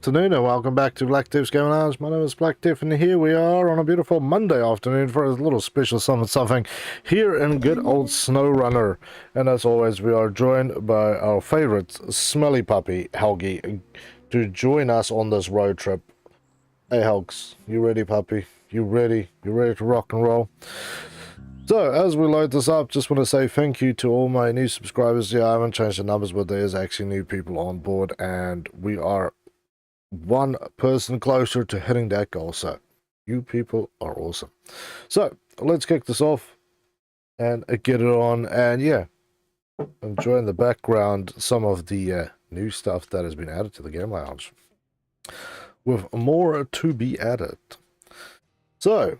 afternoon and welcome back to Black Tips Gaming Lounge. My name is Black Tiff and here we are on a beautiful Monday afternoon for a little special something here in good old SnowRunner. And as always, we are joined by our favorite smelly puppy, Helgi, to join us on this road trip. Hey Helgs, you ready, puppy? You ready? You ready to rock and roll? So, as we load this up, just want to say thank you to all my new subscribers. Yeah, I haven't changed the numbers, but there is actually new people on board, and we are one person closer to hitting that goal. So, you people are awesome. So, let's kick this off and get it on. And yeah, enjoy in the background some of the new stuff that has been added to the game lounge, with more to be added. So,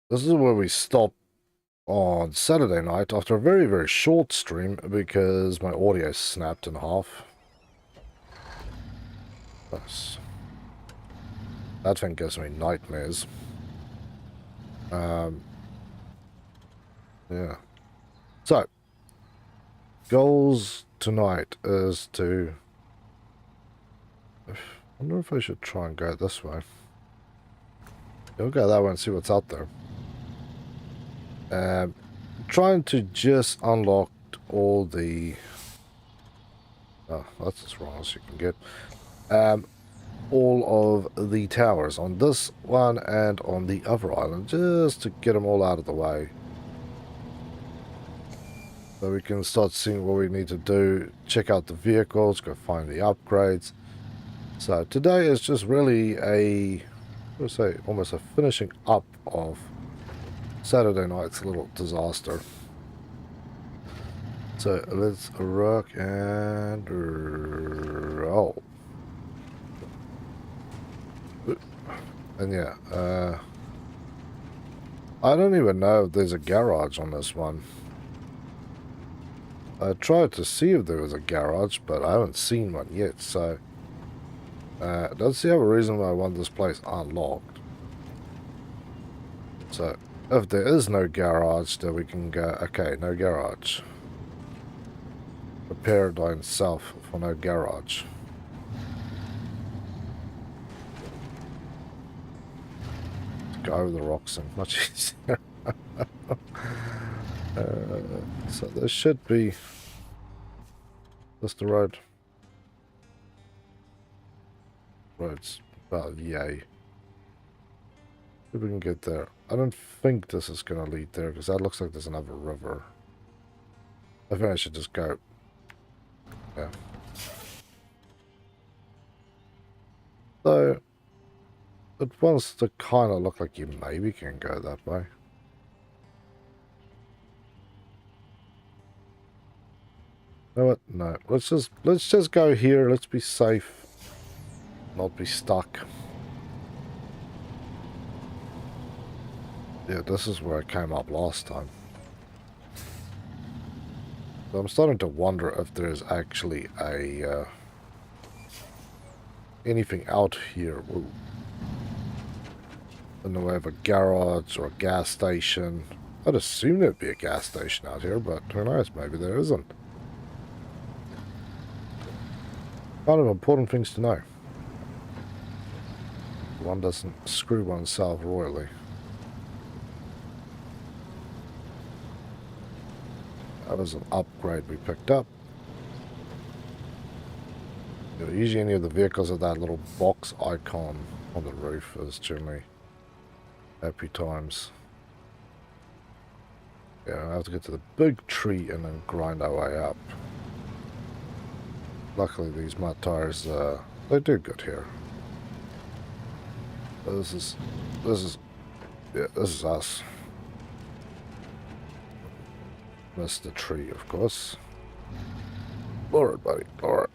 this is where we stop on Saturday night after a very short stream because my audio snapped in half. That thing gives me nightmares. Yeah. So, goals tonight is to... I wonder if I should try and go this way. We'll go that way and see what's out there. Trying to just unlock all the... Oh, that's as wrong as you can get. All of the towers on this one and on the other island, just to get them all out of the way. So we can start seeing what we need to do, check out the vehicles, go find the upgrades. So today is just really a, let's say, almost a finishing up of Saturday night's little disaster. So let's rock and roll. And yeah, I don't even know if there's a garage on this one. I tried to see if there was a garage, but I haven't seen one yet, so that's the other reason why I want this place unlocked. So if there is no garage, then we can go, okay, no garage. Prepare thyself for no garage. Go over the rocks and much easier. So there should be just the road. Road's about yay. If we can get there. I don't think this is going to lead there because that looks like there's another river. I think I should just go. Yeah. So it wants to kind of look like you maybe can go that way. You know what? No. Let's just go here. Let's be safe. Not be stuck. Yeah, this is where I came up last time. So I'm starting to wonder if there's actually a anything out here. Ooh. In the way of a garage or a gas station. I'd assume there'd be a gas station out here, but who knows, maybe there isn't. Kind of important things to know. One doesn't screw oneself royally. That was an upgrade we picked up. You know, usually any of the vehicles with that little box icon on the roof is generally happy times. Yeah, I have to get to the big tree and then grind our way up. Luckily these mud tires, they do good here. This is us. Missed the tree, of course. Lower it, buddy, lower it.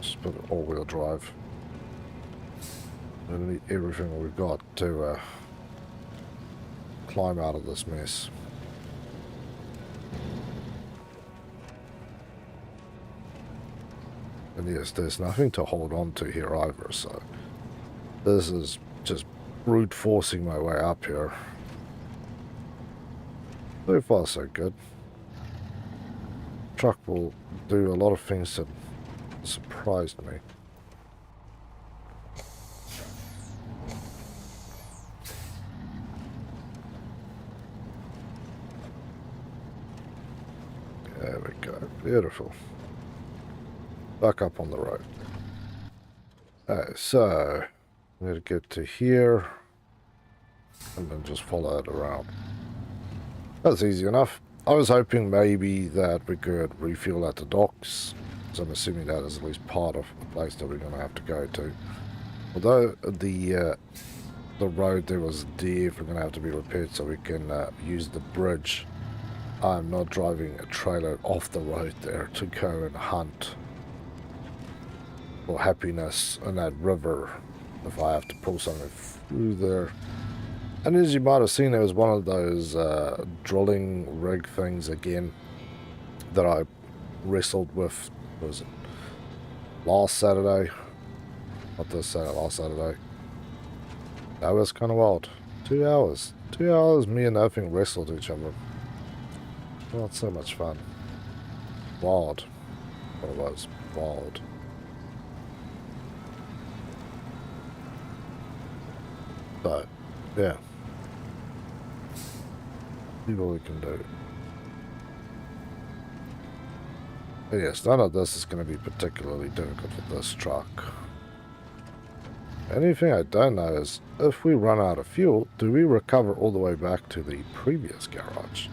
Just put it all-wheel drive. I need everything we've got to climb out of this mess. And yes, there's nothing to hold on to here either, so this is just brute forcing my way up here. So far so good. Truck will do a lot of things that surprised me. There we go. Beautiful. Back up on the road. So, we need to get to here and then just follow it around. That's easy enough. I was hoping maybe that we could refuel at the docks, so I'm assuming that is at least part of the place that we're going to have to go to. Although the road there was definitely going to have to be repaired so we can use the bridge. I'm not driving a trailer off the road there to go and hunt for happiness in that river if I have to pull something through there. And as you might have seen, there was one of those drilling rig things again that I wrestled with. Was it last Saturday? Not this Saturday, last Saturday. That was kind of wild. 2 hours. 2 hours me and that thing wrestled each other. Not so much fun. Wild. What it was. Wild. But, yeah. See what we can do. But yes, none of this is going to be particularly difficult for this truck. Anything I don't know is, if we run out of fuel, do we recover all the way back to the previous garage?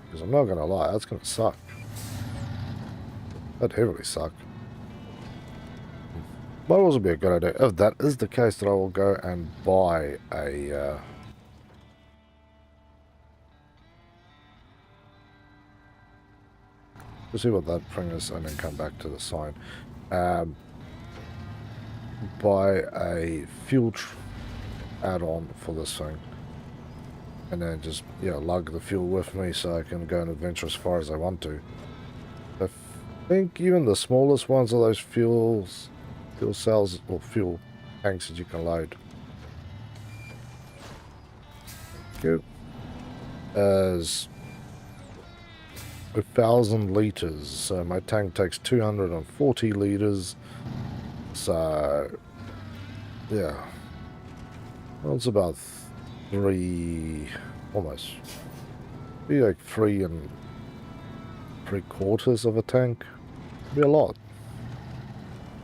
Because I'm not going to lie, that's going to suck. That'd heavily suck. Might also be a good idea. If that is the case, that I will go and buy a... we'll see what that thing is and then come back to the sign. Buy a fuel add-on for this thing. And then just, lug the fuel with me so I can go and adventure as far as I want to. I think even the smallest ones are those fuel cells or fuel tanks that you can load. Thank you. As 1,000 liters, so my tank takes 240 liters. So, yeah, well, it's about 3, almost, be like 3 3/4 of a tank. It'd be a lot,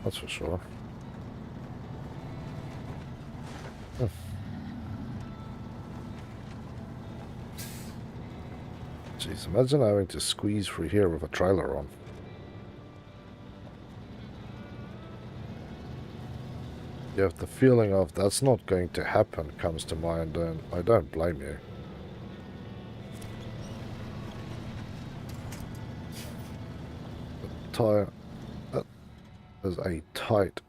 that's for sure. Jeez, imagine having to squeeze through here with a trailer on. You have the feeling of that's not going to happen comes to mind, and I don't blame you. That is a tight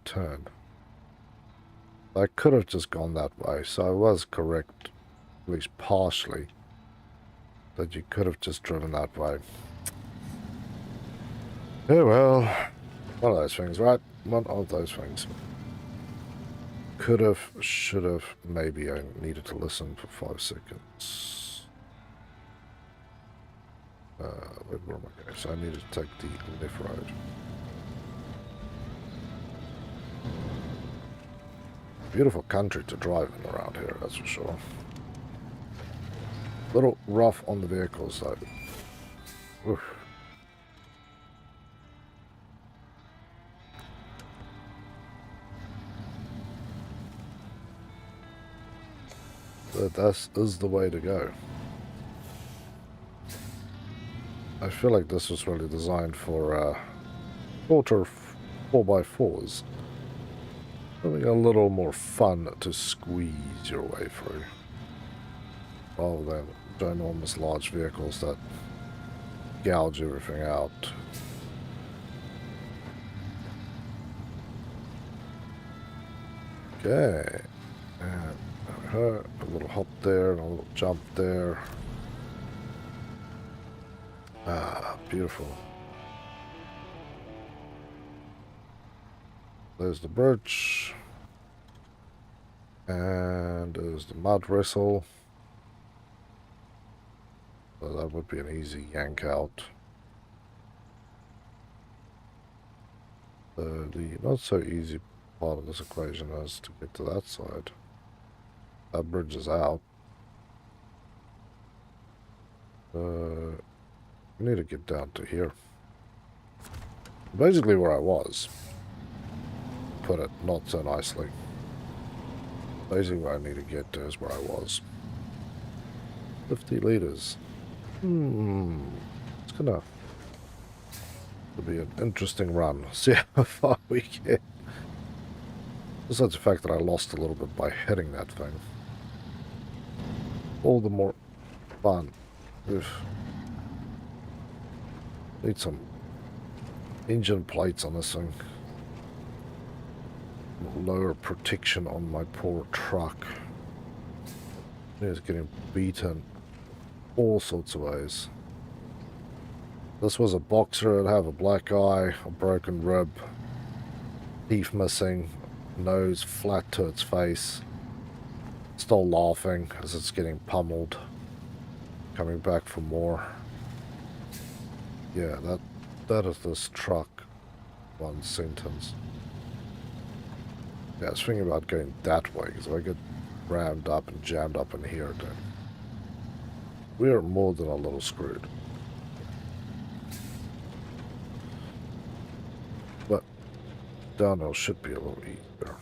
turn. I could have just gone that way, so I was correct, at least partially, that you could have just driven that way. Yeah, well, one of those things, right? One of those things. Could have, should have, maybe I needed to listen for 5 seconds. Where am I going? So I needed to take the left road. Beautiful country to drive in around here, that's for sure. A little rough on the vehicles though. Oof. But this is the way to go. I feel like this was really designed for shorter 4x4s. Something a little more fun to squeeze your way through. Rather than ginormous large vehicles that gouge everything out. Okay. And a little hop there and a little jump there. Ah, beautiful. There's the birch. And there's the mud wrestle. So that would be an easy yank out. The not so easy part of this equation is to get to that side. That bridge is out. We need to get down to here. Basically where I was. Put it not so nicely. Basically where I need to get to is where I was. 50 liters. It's gonna be an interesting run. See how far we get. Besides the fact that I lost a little bit by hitting that thing. All the more fun. Oof. Need some engine plates on this thing. Lower protection on my poor truck. It's getting beaten all sorts of ways. This was a boxer. It'd have a black eye, a broken rib, teeth missing, nose flat to its face. Still laughing as it's getting pummeled. Coming back for more. Yeah, that is this truck. One sentence. Yeah, I was thinking about going that way, because if I get rammed up and jammed up in here, then we are more than a little screwed. But downhill should be a little easier.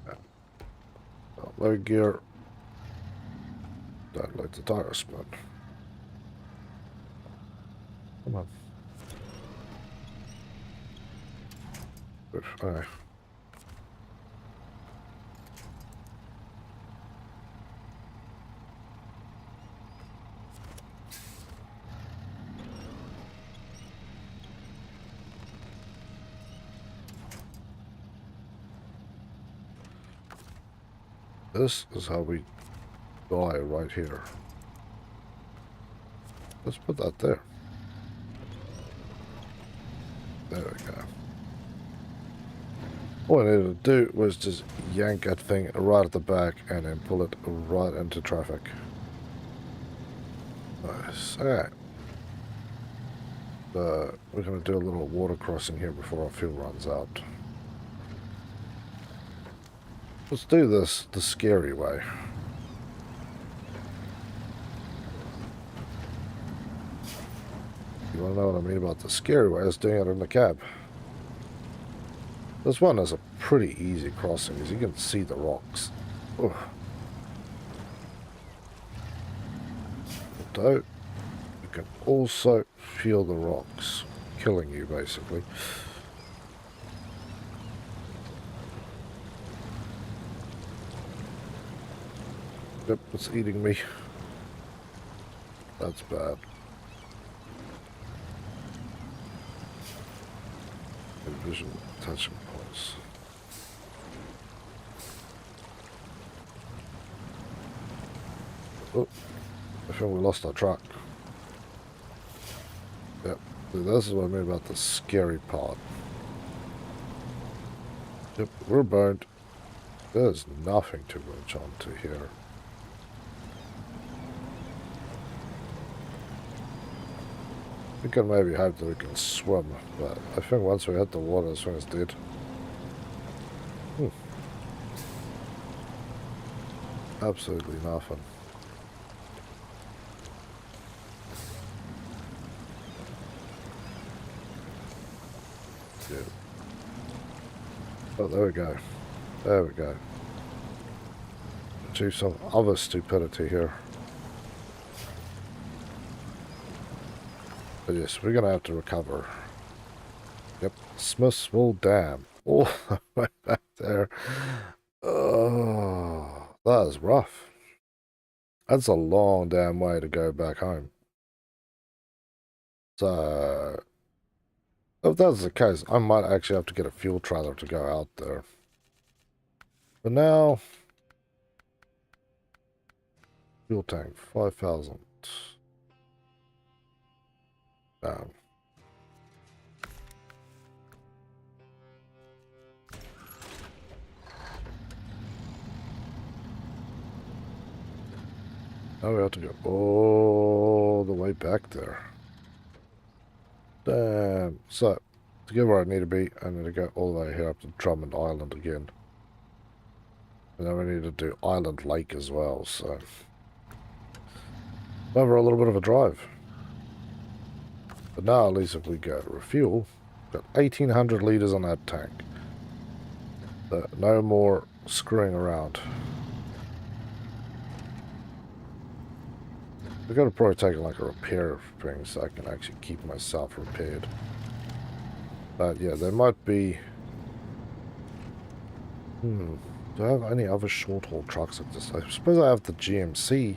Yeah. Low gear. Don't let the tire spin. Come on. Good. Alright. This is how we die right here. Let's put that there. There we go. All I needed to do was just yank that thing right at the back and then pull it right into traffic. Nice. Alright. We're going to do a little water crossing here before our fuel runs out. Let's do this the scary way. You want to know what I mean about the scary way? I was doing it in the cab. This one is a pretty easy crossing because you can see the rocks. Ugh. Although, you can also feel the rocks killing you, basically. Yep, it's eating me. That's bad. Vision touching points. Oh, I think we lost our truck. Yep, this is what I mean about the scary part. Yep, we're burned. There's nothing to winch onto here. We can maybe hope that we can swim, but I think once we hit the water, this thing is dead. Absolutely nothing. Yeah. Oh, there we go. There we go. Do some other stupidity here. But yes, we're going to have to recover. Yep, Smithsville Dam. Oh, right back there. Oh, that is rough. That's a long damn way to go back home. So, if that's the case, I might actually have to get a fuel trailer to go out there. But now, fuel tank, 5,000. Now, we have to go all the way back there. So, to get where I need to be, I need to go all the way here up to Drummond Island again. And then we need to do Island Lake as well, so... Over a little bit of a drive. But now at least if we go refuel, got 1,800 litres on that tank. So no more screwing around. I've got to probably take like a repair thing so I can actually keep myself repaired. But yeah, there might be... do I have any other short-haul trucks like this? I suppose I have the GMC.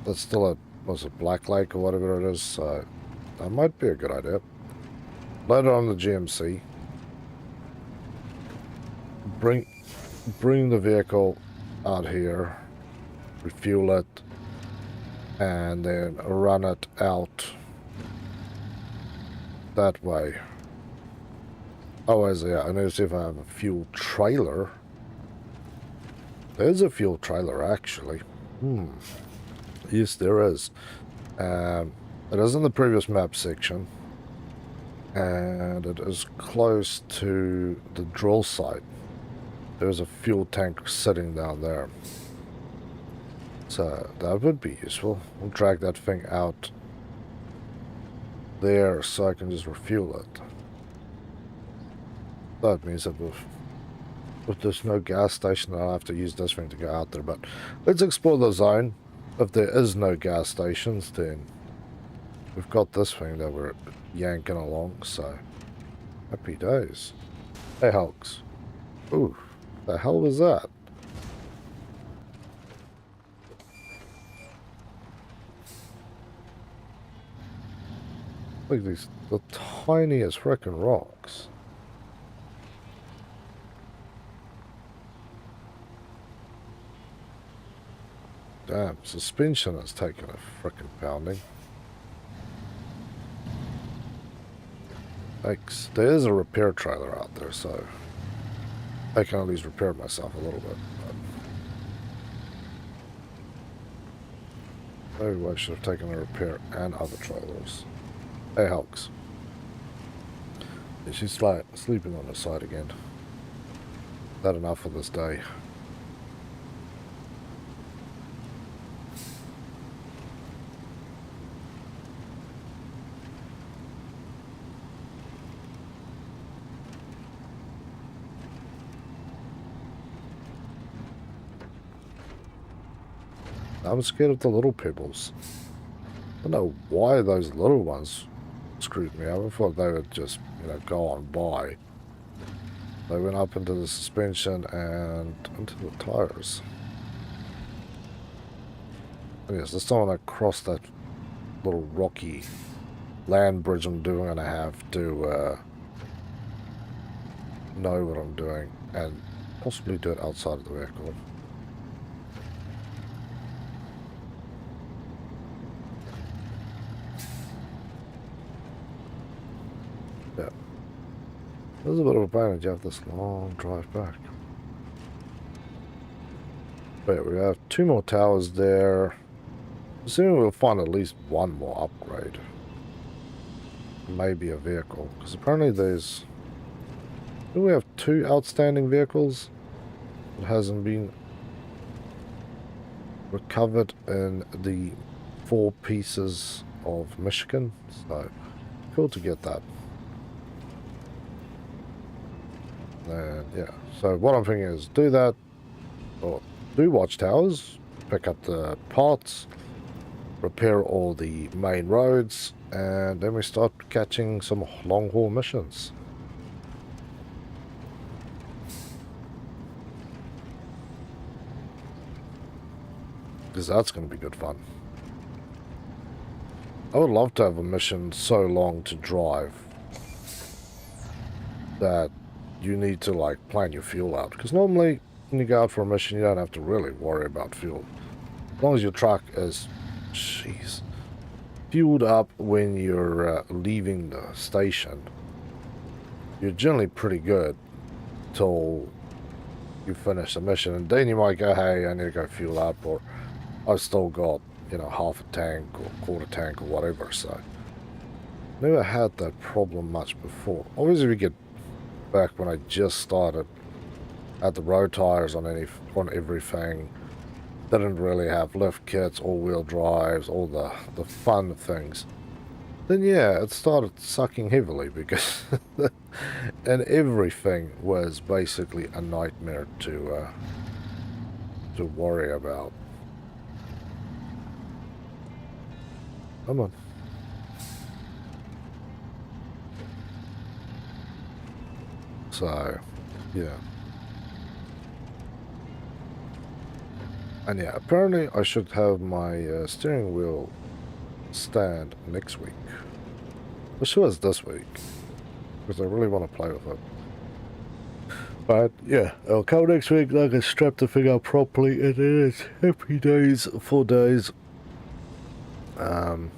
That's still a, was it Black Lake or whatever it is, so that might be a good idea. Load it on the GMC. Bring the vehicle out here, refuel it, and then run it out that way. Oh, yeah, I need to see if I have a fuel trailer. There's a fuel trailer, actually. Yes, there is. It is in the previous map section. And it is close to the drill site. There's a fuel tank sitting down there. So that would be useful. We'll drag that thing out there so I can just refuel it. That means that if there's no gas station, I'll have to use this thing to go out there. But let's explore the zone. If there is no gas stations, then we've got this thing that we're yanking along, so happy days. Hey, Hulks. Ooh, the hell was that? Look at these, the tiniest frickin' rocks. Damn, suspension has taken a frickin' pounding. Thanks. There is a repair trailer out there, so I can at least repair myself a little bit. Maybe I should have taken a repair and other trailers. Hey, Hulks. Yeah, she's sleeping on the side again. Is that enough for this day? I'm scared of the little pebbles. I don't know why those little ones screwed me up. I thought they would just, go on by. They went up into the suspension and into the tires. And yes, this time when I cross that little rocky land bridge I'm doing, and I have to know what I'm doing and possibly do it outside of the vehicle. Yeah. There's a bit of a pain that you have this long drive back. But yeah, we have 2 more towers there. Assuming we'll find at least 1 more upgrade. Maybe a vehicle. Because apparently there's... Do we have 2 outstanding vehicles? It hasn't been recovered in the 4 pieces of Michigan. So, cool to get that. And yeah, so what I'm thinking is do that, or do watchtowers, pick up the parts, repair all the main roads, and then we start catching some long haul missions. Because that's going to be good fun. I would love to have a mission so long to drive that you need to like plan your fuel out, because normally when you go out for a mission you don't have to really worry about fuel as long as your truck is fueled up when you're leaving the station. You're generally pretty good till you finish the mission, and then you might go, hey, I need to go fuel up, or I've still got half a tank or quarter tank or whatever. So Never had that problem much before. Obviously, we get back when I just started, had the road tires on everything. Didn't really have lift kits, all-wheel drives, all the fun things. Then yeah, it started sucking heavily because and everything was basically a nightmare to worry about. Come on. So, yeah. And yeah, apparently I should have my steering wheel stand next week. Which was this week. Because I really want to play with it. But yeah, I'll come next week like I strap the thing up properly, and then it's happy days, 4 days. Oh.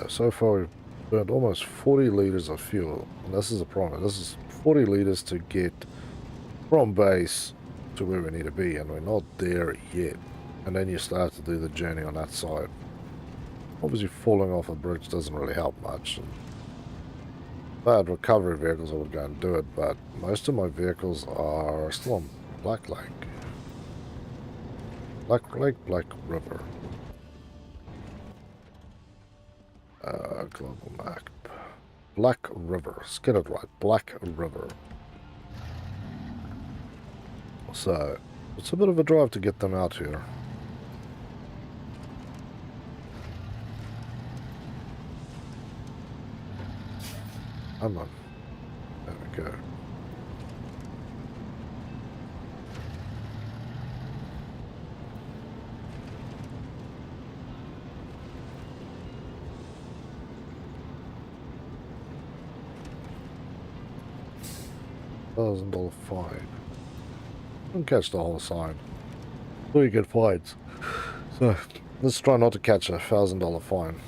So far we've burned almost 40 litres of fuel, and this is a problem. This is 40 litres to get from base to where we need to be, and we're not there yet. And then you start to do the journey on that side. Obviously falling off a bridge doesn't really help much. And if I had recovery vehicles I would go and do it, but most of my vehicles are still on Black Lake. Black River. Global map. Black River. Let's get it right. Black River. So, it's a bit of a drive to get them out here. Come on. There we go. $1,000 fine. Don't catch the whole sign. So you get fines. So let's try not to catch a $1,000 fine.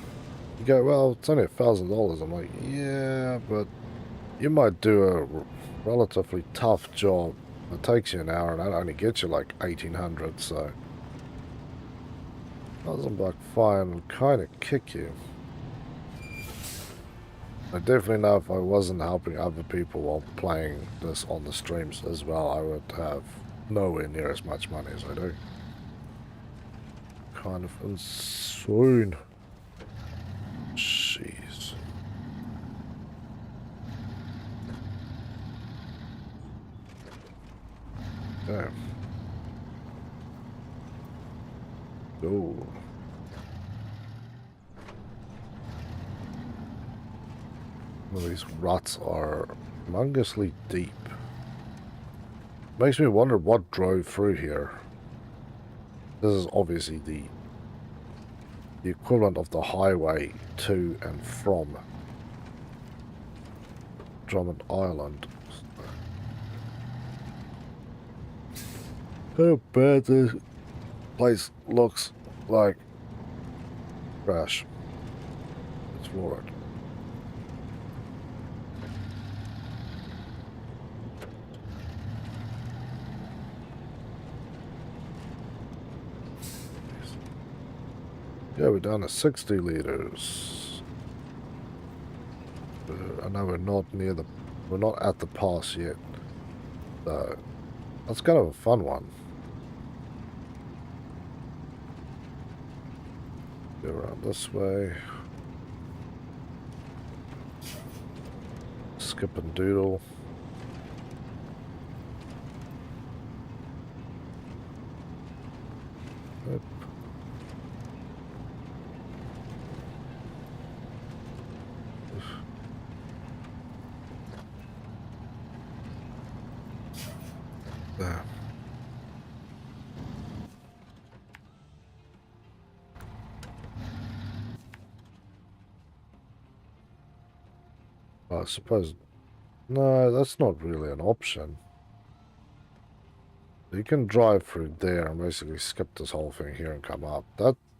You go, well, it's only $1,000. I'm like, yeah, but you might do a relatively tough job. It takes you an hour, and that only gets you like 1,800. So $1,000 fine will kind of kick you. I definitely know if I wasn't helping other people while playing this on the streams as well, I would have nowhere near as much money as I do. Kind of insane. Jeez. Damn. Oh. Well, these ruts are humongously deep. Makes me wonder what drove through here. This is obviously the equivalent of the highway to and from Drummond Island. How bad this place looks like. Crash. Let's floor it. Yeah, we're down to 60 litres. I know we're not at the pass yet. So, that's kind of a fun one. Go around this way. Skip and doodle. Yep. There. I suppose... No, that's not really an option. You can drive through there and basically skip this whole thing here and come up.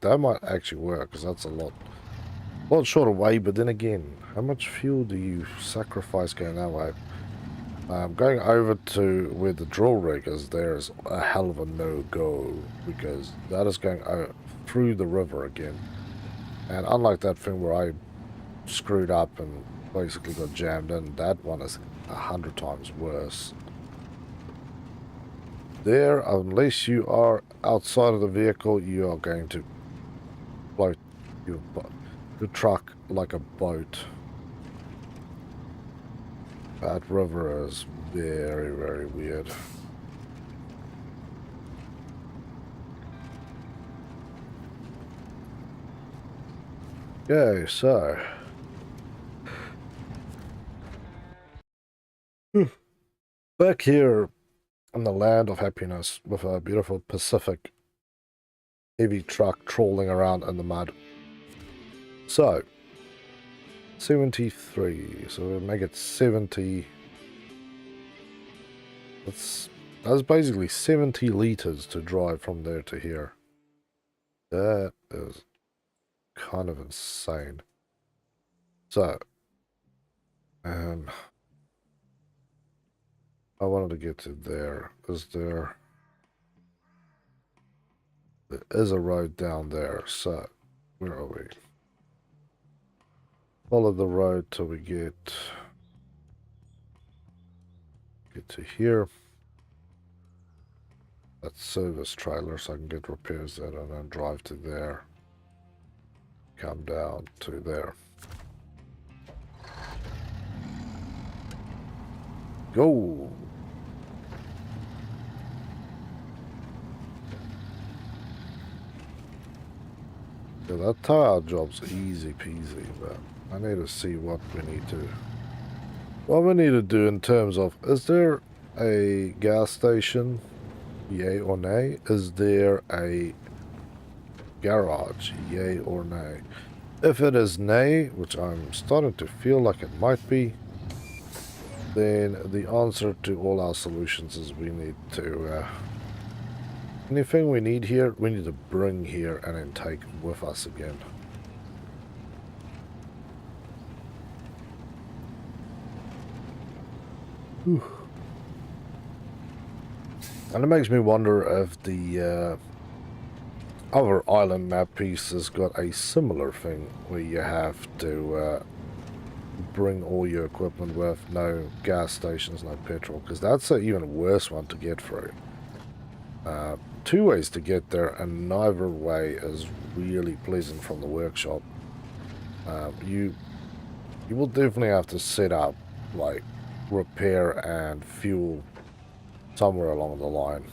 That might actually work, because that's a lot shorter way, but then again, how much fuel do you sacrifice going that way? Going over to where the drill rig is, there's a hell of a no-go, because that is going through the river again. And unlike that thing where I screwed up and basically got jammed in, that one is 100 times worse. There, unless you are outside of the vehicle, you are going to float your truck like a boat. That river is very, very weird. Okay, so back here in the land of happiness with a beautiful Pacific heavy truck trolling around in the mud. So 73, so we'll make it 70. That's basically 70 liters to drive from there to here. That is kind of insane. So I wanted to get to there. There is a road down there, so where are we? Follow the road till we get to here. That service trailer, so I can get repairs there and then drive to there. Come down to there. Go! Yeah, that tire job's easy peasy, but I need to see what we need to do in terms of, is there a gas station? Yay or nay? Is there a garage? Yay or nay? If it is nay, which I'm starting to feel like it might be, then the answer to all our solutions is we need to anything we need here, we need to bring here and then take with us again. Whew. And it makes me wonder if the other island map piece has got a similar thing where you have to bring all your equipment with, no gas stations, no petrol, because that's an even worse one to get through. Two ways to get there, and neither way is really pleasant from the workshop. You will definitely have to set up like repair and fuel somewhere along the line.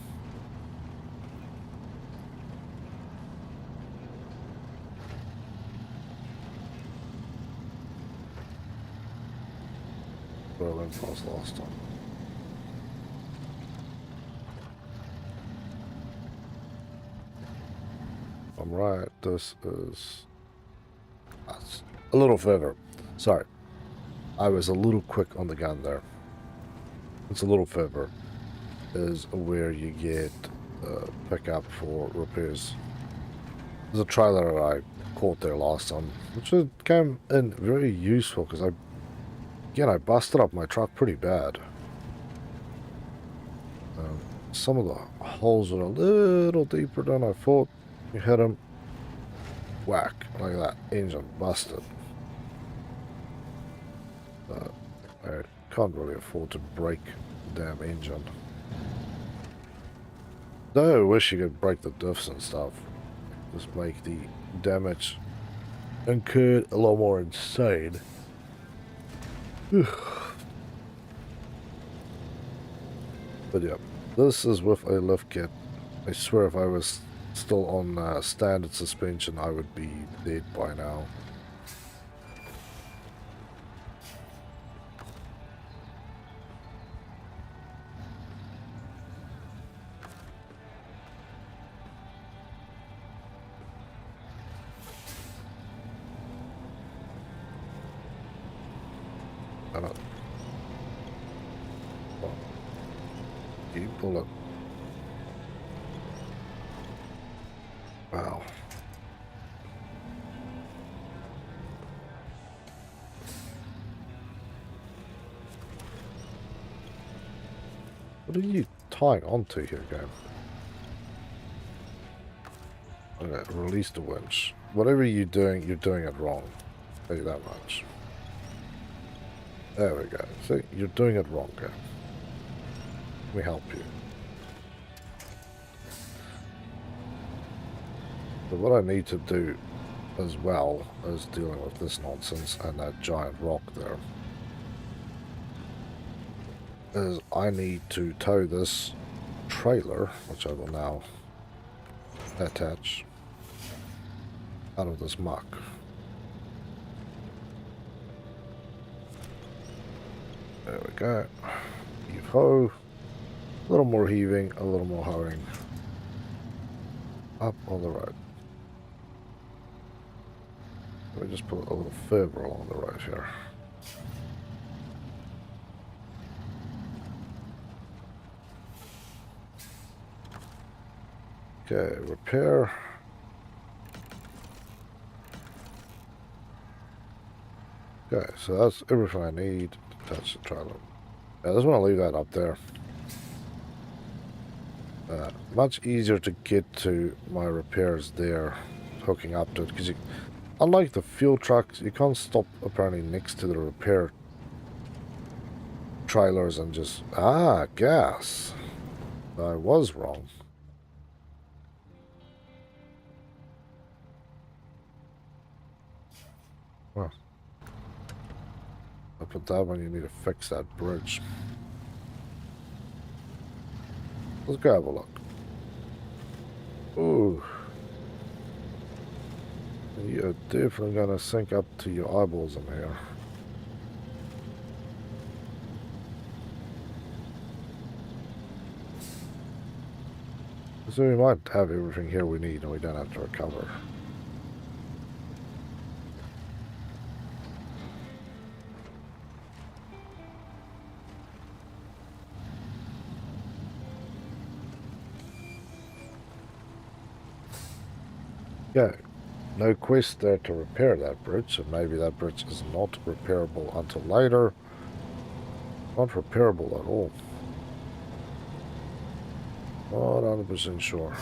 Where I went past last time. I'm right, this is a little further. Sorry, I was a little quick on the gun there. It's a little further is where you get pickup for repairs. There's a trailer I caught there last time, which came in very useful because I busted up my truck pretty bad. Some of the holes are a little deeper than I thought. You hit them, whack, like that, engine busted. I can't really afford to break the damn engine. Though I wish you could break the diffs and stuff. Just make the damage incurred a lot more insane. But yeah, this is with a lift kit. I swear if I was still on standard suspension, I would be dead by now. You pull it. Wow. What are you tying onto here, game? Okay, release the winch. Whatever you're doing it wrong. I'll tell you that much. There we go. See, you're doing it wrong, game. Let me help you. But what I need to do as well as dealing with this nonsense and that giant rock there is I need to tow this trailer, which I will now attach, out of this muck. There we go. Heave ho. A little more heaving, a little more hoeing. Up on the road. Let me just put a little further along the road here. Okay, repair. Okay, so that's everything I need to touch the trailer. I just want to leave that up there. Much easier to get to my repairs there, hooking up to it, because unlike the fuel trucks, you can't stop apparently next to the repair trailers and just, gas. I was wrong. Well, I put that when you need to fix that bridge. Let's go have a look. Ooh. You're definitely gonna sink up to your eyeballs in here. So we might have everything here we need and we don't have to recover. Yeah, no quest there to repair that bridge, so maybe that bridge is not repairable until later. Not repairable at all. Not 100% sure.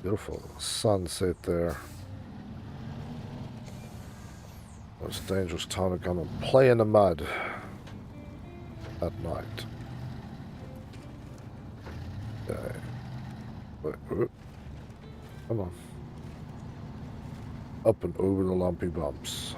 Beautiful sunset there. It's a dangerous time to come and play in the mud at night. Okay. Wait, come on. Up and over the lumpy bumps.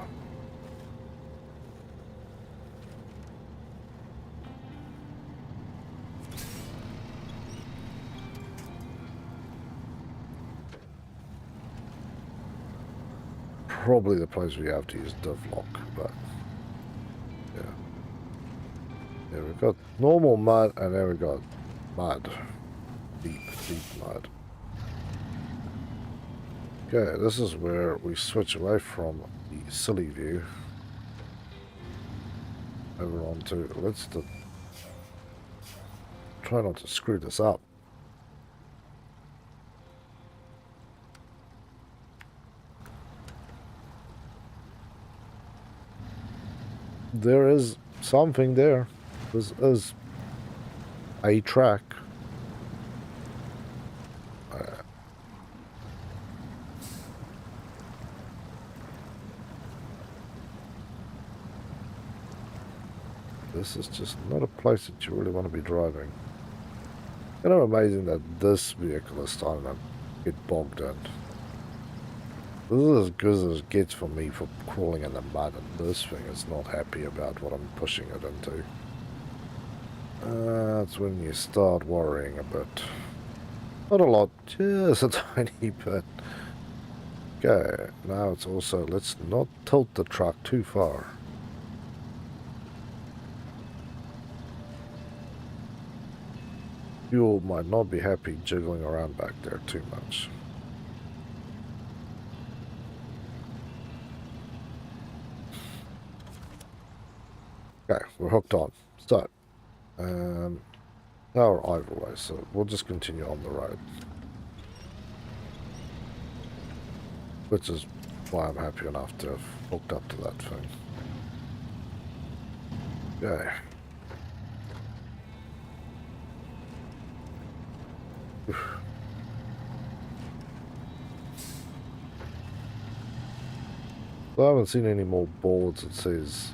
Probably the place we have to use div lock, but yeah. Yeah, we've got normal mud and then we've got mud. Deep mud. Okay, this is where we switch away from the silly view over onto, try not to screw this up. There is something there. This is a track. This is just not a place that you really want to be driving. Kind of amazing that this vehicle is starting to get bogged in. This is as good as it gets for me for crawling in the mud, and this thing is not happy about what I'm pushing it into. That's when you start worrying a bit. Not a lot, just a tiny bit. Okay, now it's also, let's not tilt the truck too far. Fuel might not be happy jiggling around back there too much. Okay, we're hooked on. So, now we're either way, so we'll just continue on the road. which is why I'm happy enough to have hooked up to that thing. Okay. So I haven't seen any more boards that says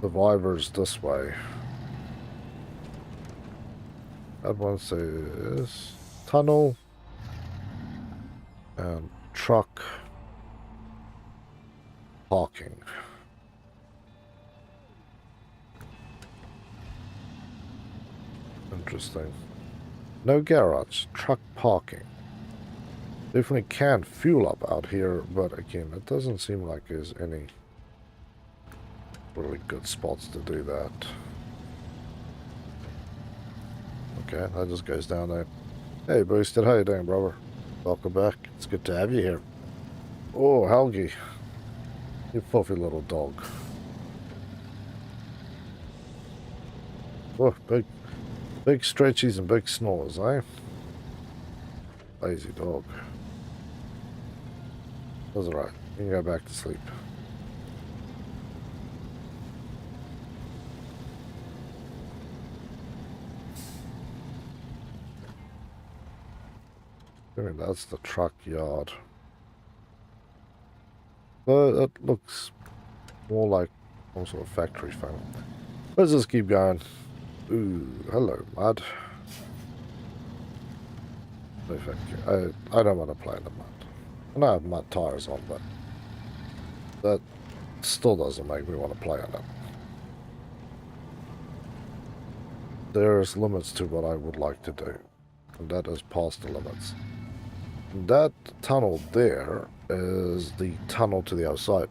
survivors this way. That one says tunnel and truck parking. Interesting. No garage, truck parking. Definitely can fuel up out here, but again, it doesn't seem like there's any really good spots to do that. Okay, that just goes down there. Hey, Boosted, how you doing, brother? Welcome back. It's good to have you here. Oh, Helgi. You fluffy little dog. Oh, big stretchies and big snores, eh? Lazy dog. That's alright. You can go back to sleep. I mean, that's the truck yard. But it looks more like some sort of factory thing. Let's just keep going. Ooh, hello, mud. No, thank you. I don't want to play in the mud. I know I have mud tires on, but that still doesn't make me want to play on it. There's limits to what I would like to do, and that is past the limits. And that tunnel there is the tunnel to the outside.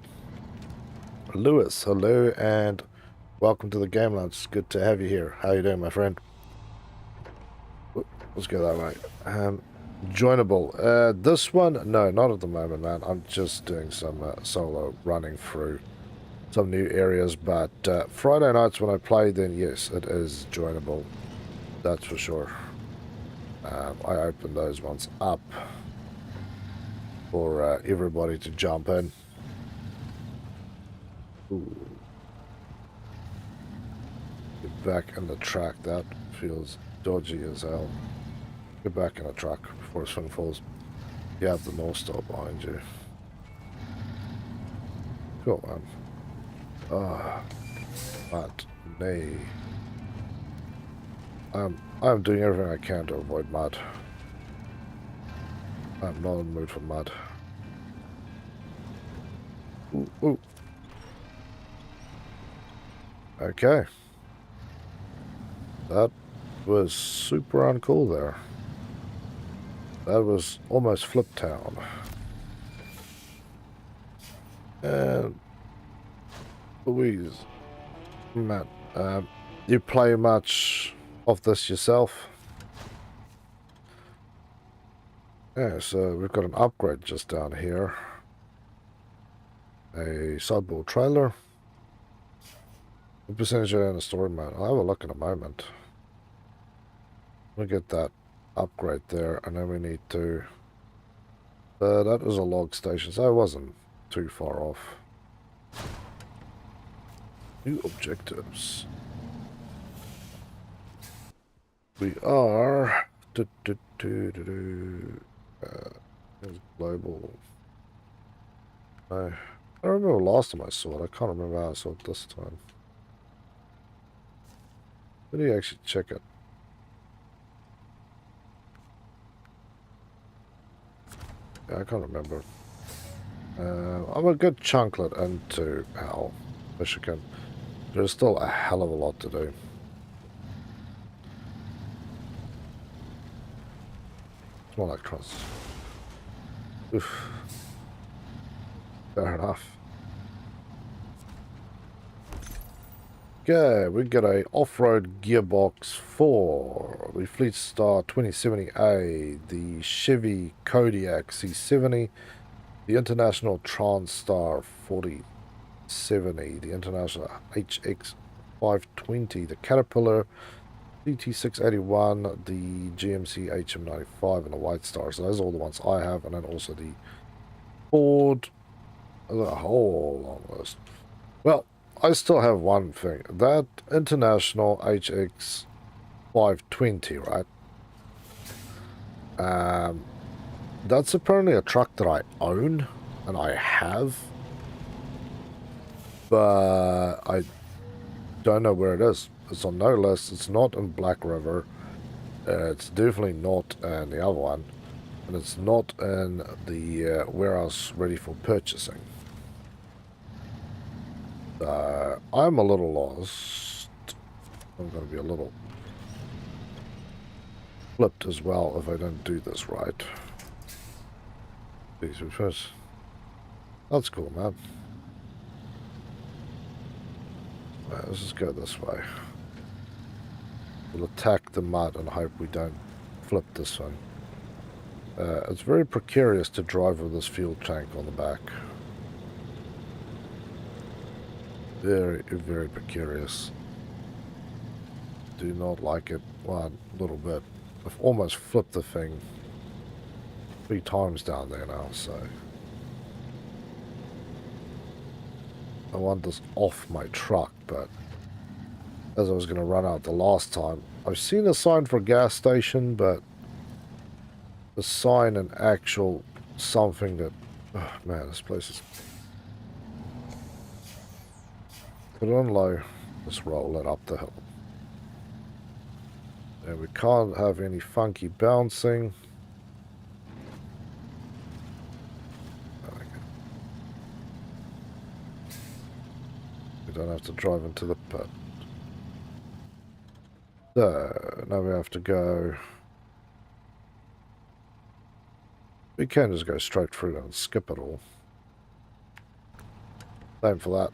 Lewis, hello, and welcome to the game lunch. It's good to have you here. How you doing, my friend? Let's go that way. Joinable. This one, no, not at the moment, man. I'm just doing some solo running through some new areas, but Friday nights when I play, then yes, it is joinable. That's for sure. I open those ones up for everybody to jump in. Ooh. Get back in the track. That feels dodgy as hell. Get back in the truck before this thing falls. You have the North Star behind you. Cool, man. But nay. I'm doing everything I can to avoid mud. I'm not in the mood for mud. Ooh, ooh. Okay. That was super uncool there. That was almost Flip Town. And Louise, Matt, you play much of this yourself? Yeah, so we've got an upgrade just down here. A sideboard trailer. The percentage in a story mode. I'll have a look in a moment. We'll get that upgrade there, and then we need to... that is a log station, so it wasn't too far off. New objectives. We are... global. No. I don't remember last time I saw it. I can't remember how I saw it this time. Let me actually check it. Yeah, I can't remember. I'm a good chunklet into Hell, Michigan. There's still a hell of a lot to do. It's more like trust. Oof. Fair enough. Okay, we got a off-road gearbox for the Fleet Star 2070A, the Chevy Kodiak C70, the International TransStar 4070, the International HX 520, the Caterpillar, CT681, the GMC HM95, and the White Star. So those are all the ones I have, and then also the Ford. There's a whole long list. Well, I still have one thing. That International HX 520, right? That's apparently a truck that I own, and I have. But I don't know where it is. It's on no list. It's not in Black River. It's definitely not in the other one. And it's not in the warehouse ready for purchasing. I'm a little lost. I'm going to be a little flipped as well if I don't do this right. These are first. That's cool, man. Right, let's just go this way. We'll attack the mud and hope we don't flip this one. It's very precarious to drive with this fuel tank on the back. Very, very precarious. Do not like it one little bit. I've almost flipped the thing 3 times down there now, so I want this off my truck, but as I was going to run out the last time, I've seen a sign for a gas station, but the sign and actual something that, oh man, this place is... Put it on low, just roll it up the hill. And we can't have any funky bouncing. Okay. We don't have to drive into the pit. So, now we have to go... We can just go straight through and skip it all. Same for that.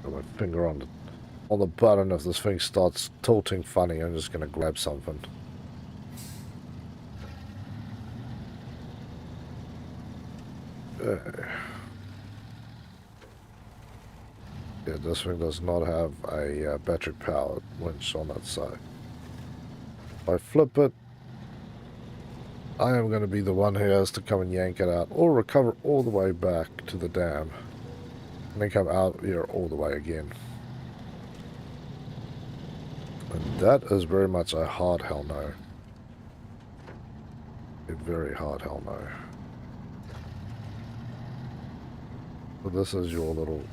Got my finger on the button. If this thing starts tilting funny, I'm just going to grab something. Yeah, this thing does not have a battery powered winch on that side. If I flip it, I am going to be the one who has to come and yank it out, or recover all the way back to the dam, and then come out here all the way again. And that is very much a hard hell no. A very hard hell no. But this is your little...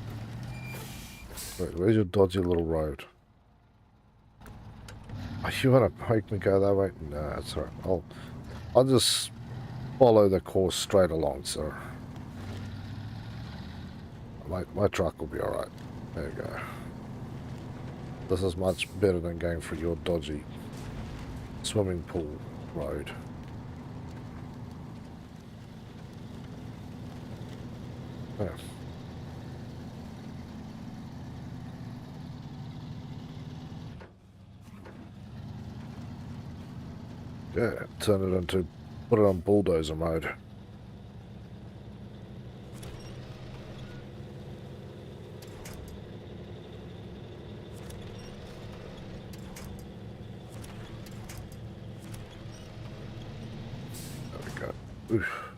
Wait, where's your dodgy little road? Oh, you want to make me go that way? No, it's alright. I'll just follow the course straight along, sir. My truck will be alright. There you go. This is much better than going for your dodgy swimming pool road. Yeah. Yeah, turn it into, put it on bulldozer mode. There we go. Oof.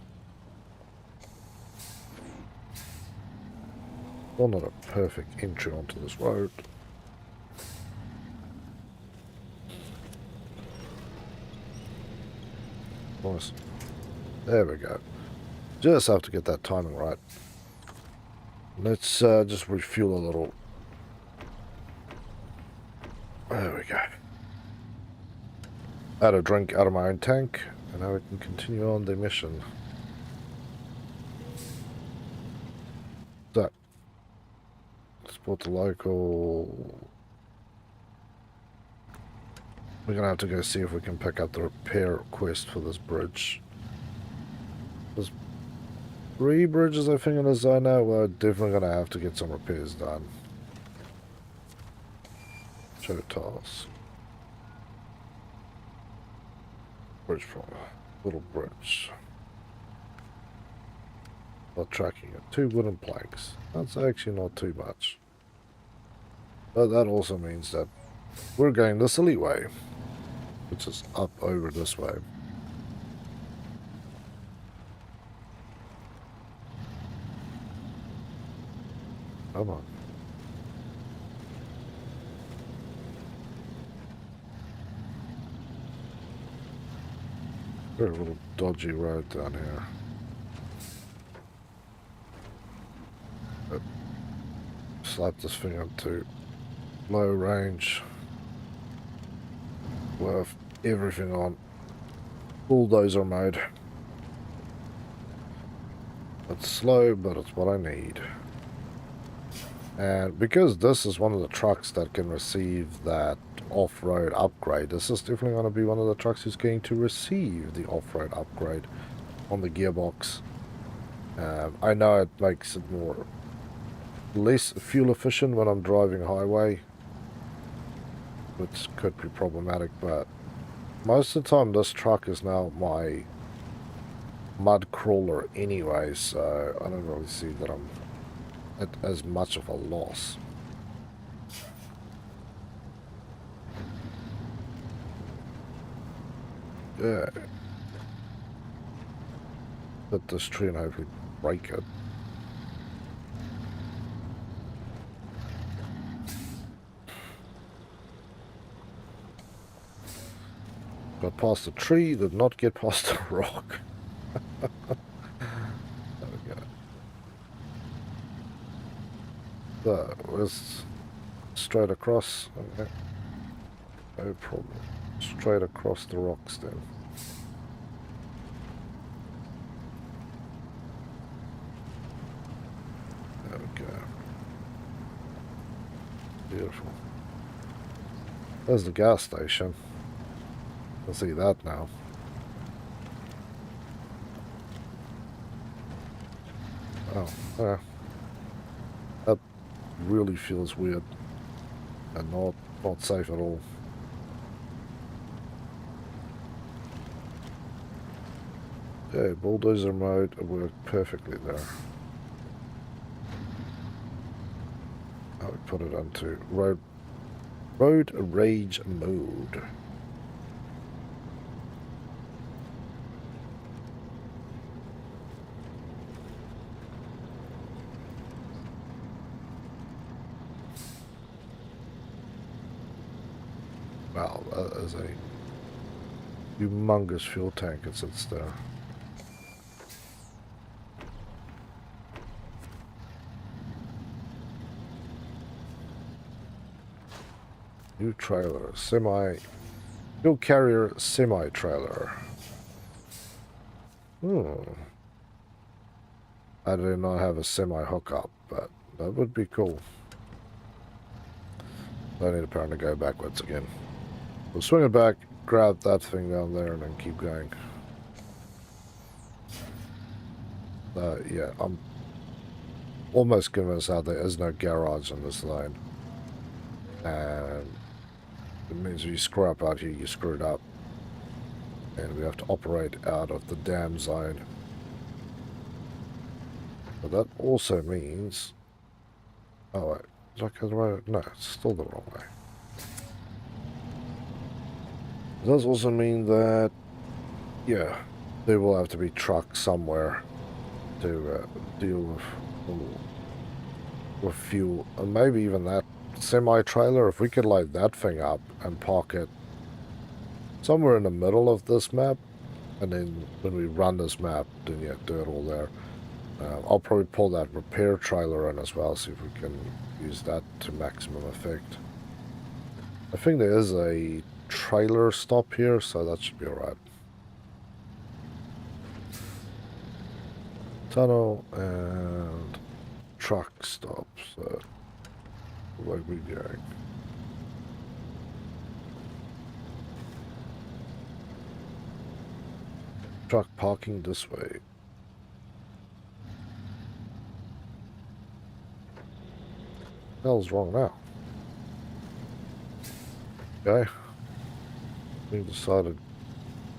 Still not a perfect entry onto this road. Nice. There we go. Just have to get that timing right. Let's just refuel a little. There we go. Add a drink out of my own tank, and now we can continue on the mission. So, support the local. We're going to have to go see if we can pick up the repair quest for this bridge. There's 3 bridges, I think, in the zone now. We're definitely going to have to get some repairs done. Show task. Bridge from little bridge. Not tracking it. 2 wooden planks. That's actually not too much. But that also means that we're going the silly way, which is up over this way. Come on. Very little dodgy road down here. But slap this thing up to low range with everything on bulldozer mode. It's slow, but it's what I need. And because this is one of the trucks that can receive that off-road upgrade, this is definitely going to be one of the trucks who's going to receive the off-road upgrade on the gearbox. I know it makes it less fuel efficient when I'm driving highway, which could be problematic, but most of the time this truck is now my mud crawler anyway, so I don't really see that I'm at as much of a loss. Yeah. Hit this tree and hopefully break it. Got past the tree, did not get past the rock. There we go. So, where's straight across? Okay. No problem. Straight across the rocks then. There we go. Beautiful. There's the gas station. I'll see that now. Oh, yeah. That really feels weird and not safe at all. Okay, bulldozer mode worked perfectly there. Now we put it onto road rage mode. Wow, that is a humongous fuel tank that sits there. New trailer, fuel carrier semi-trailer. I did not have a semi hookup, but that would be cool. I need apparently to go backwards again. We'll swing it back, grab that thing down there, and then keep going. Yeah, I'm almost convinced that there is no garage on this line. And it means if you screw up out here, you screwed up. And we have to operate out of the dam zone. But that also means... Oh wait, did I go the right way? No, it's still the wrong way. It does also mean that, yeah, there will have to be trucks somewhere to deal with fuel. And maybe even that semi-trailer, if we could light that thing up and park it somewhere in the middle of this map, and then when we run this map, then yeah, do it all there. I'll probably pull that repair trailer in as well, see if we can use that to maximum effect. I think there is a trailer stop here, so that should be alright. Tunnel and truck stop, so where are we going? Truck parking this way. What the hell's wrong now? Okay. We decided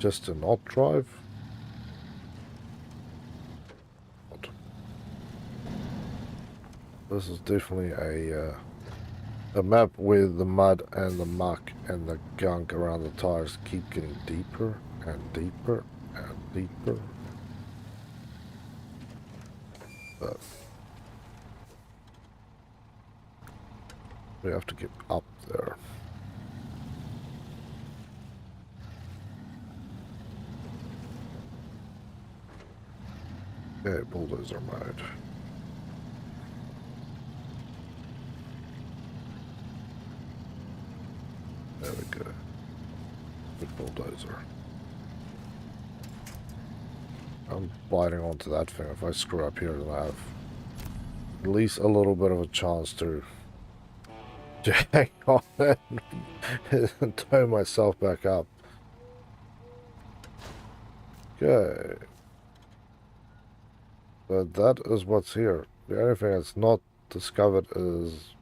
just to not drive. This is definitely a map where the mud and the muck and the gunk around the tires keep getting deeper and deeper and deeper. But we have to get up there. Okay, bulldozer mode. There we go. Good bulldozer. I'm biting onto that thing. If I screw up here, then I have at least a little bit of a chance to hang on and tow myself back up. Okay. But that is what's here. The only thing that's not discovered is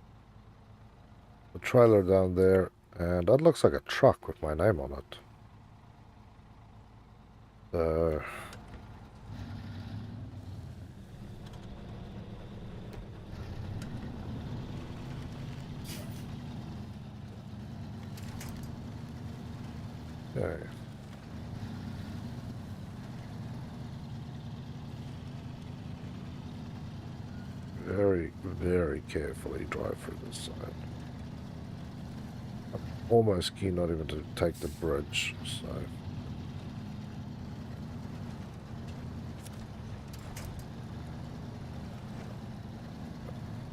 the trailer down there. And that looks like a truck with my name on it. Okay. Very, very carefully drive through this side. I'm almost keen not even to take the bridge, so...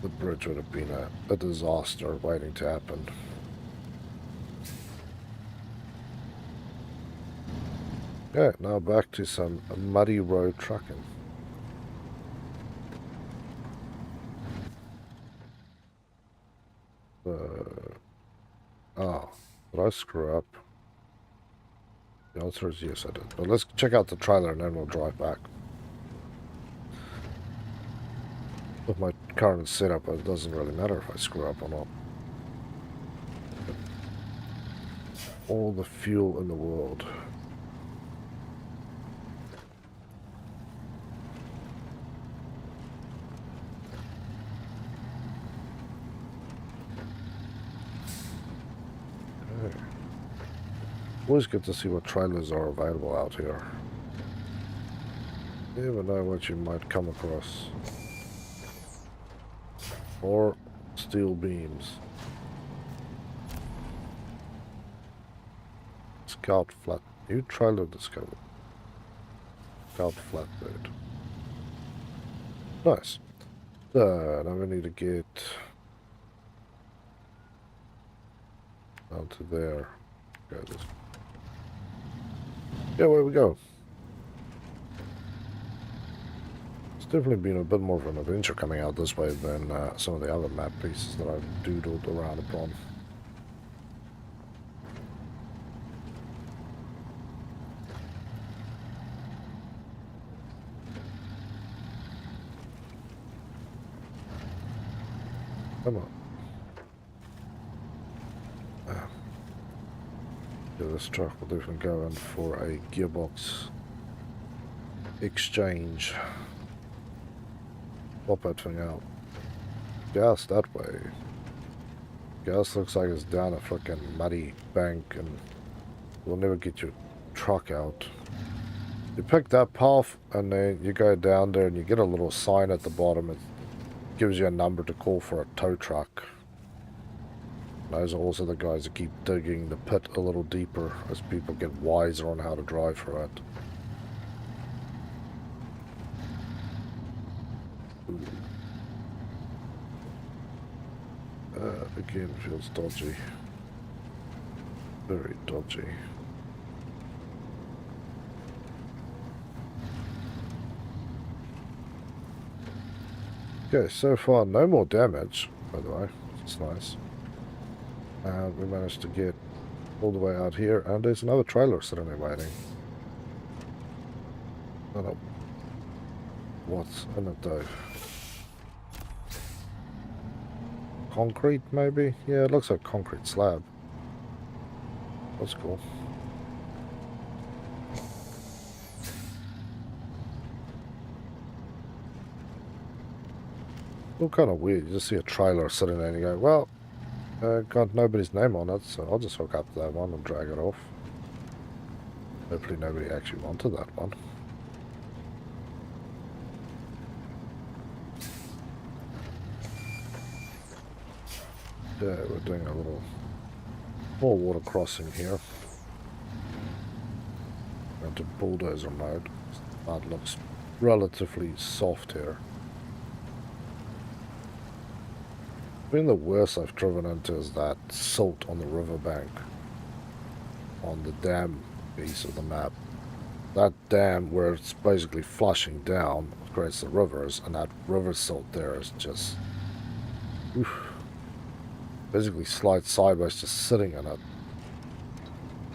The bridge would have been a disaster waiting to happen. Okay, now back to some muddy road trucking. Oh, did I screw up? The answer is yes, I did. But let's check out the trailer and then we'll drive back. With my current setup, it doesn't really matter if I screw up or not. All the fuel in the world. Okay. Always good to see what trailers are available out here. You never know what you might come across. Or steel beams. Scout flat. New trailer discovered. Scout flatbed. Nice. Now we need to get down to there. Go this. Yeah, where we go. It's definitely been a bit more of an adventure coming out this way than some of the other map pieces that I've doodled around upon. Come on. Yeah, this truck will definitely go in for a gearbox exchange. Pop that thing out. Gas that way. Gas looks like it's down a freaking muddy bank and we'll never get your truck out. You pick that path and then you go down there and you get a little sign at the bottom. It gives you a number to call for a tow truck. Those are also the guys that keep digging the pit a little deeper as people get wiser on how to drive for it. Again, feels dodgy. Very dodgy. Okay, so far no more damage, by the way. It's nice. And we managed to get all the way out here, and there's another trailer sitting there waiting. I don't know what's in it though. Concrete, maybe? Yeah, it looks like concrete slab. That's cool. All kind of weird. You just see a trailer sitting there and you go, well, got nobody's name on it, so I'll just hook up to that one and drag it off. Hopefully nobody actually wanted that one. Yeah, we're doing a little more water crossing here. Into bulldozer mode. That looks relatively soft here. I think the worst I've driven into is that silt on the riverbank on the dam piece of the map. That dam where it's basically flushing down creates the rivers, and that river silt there is just basically slides sideways just sitting in it.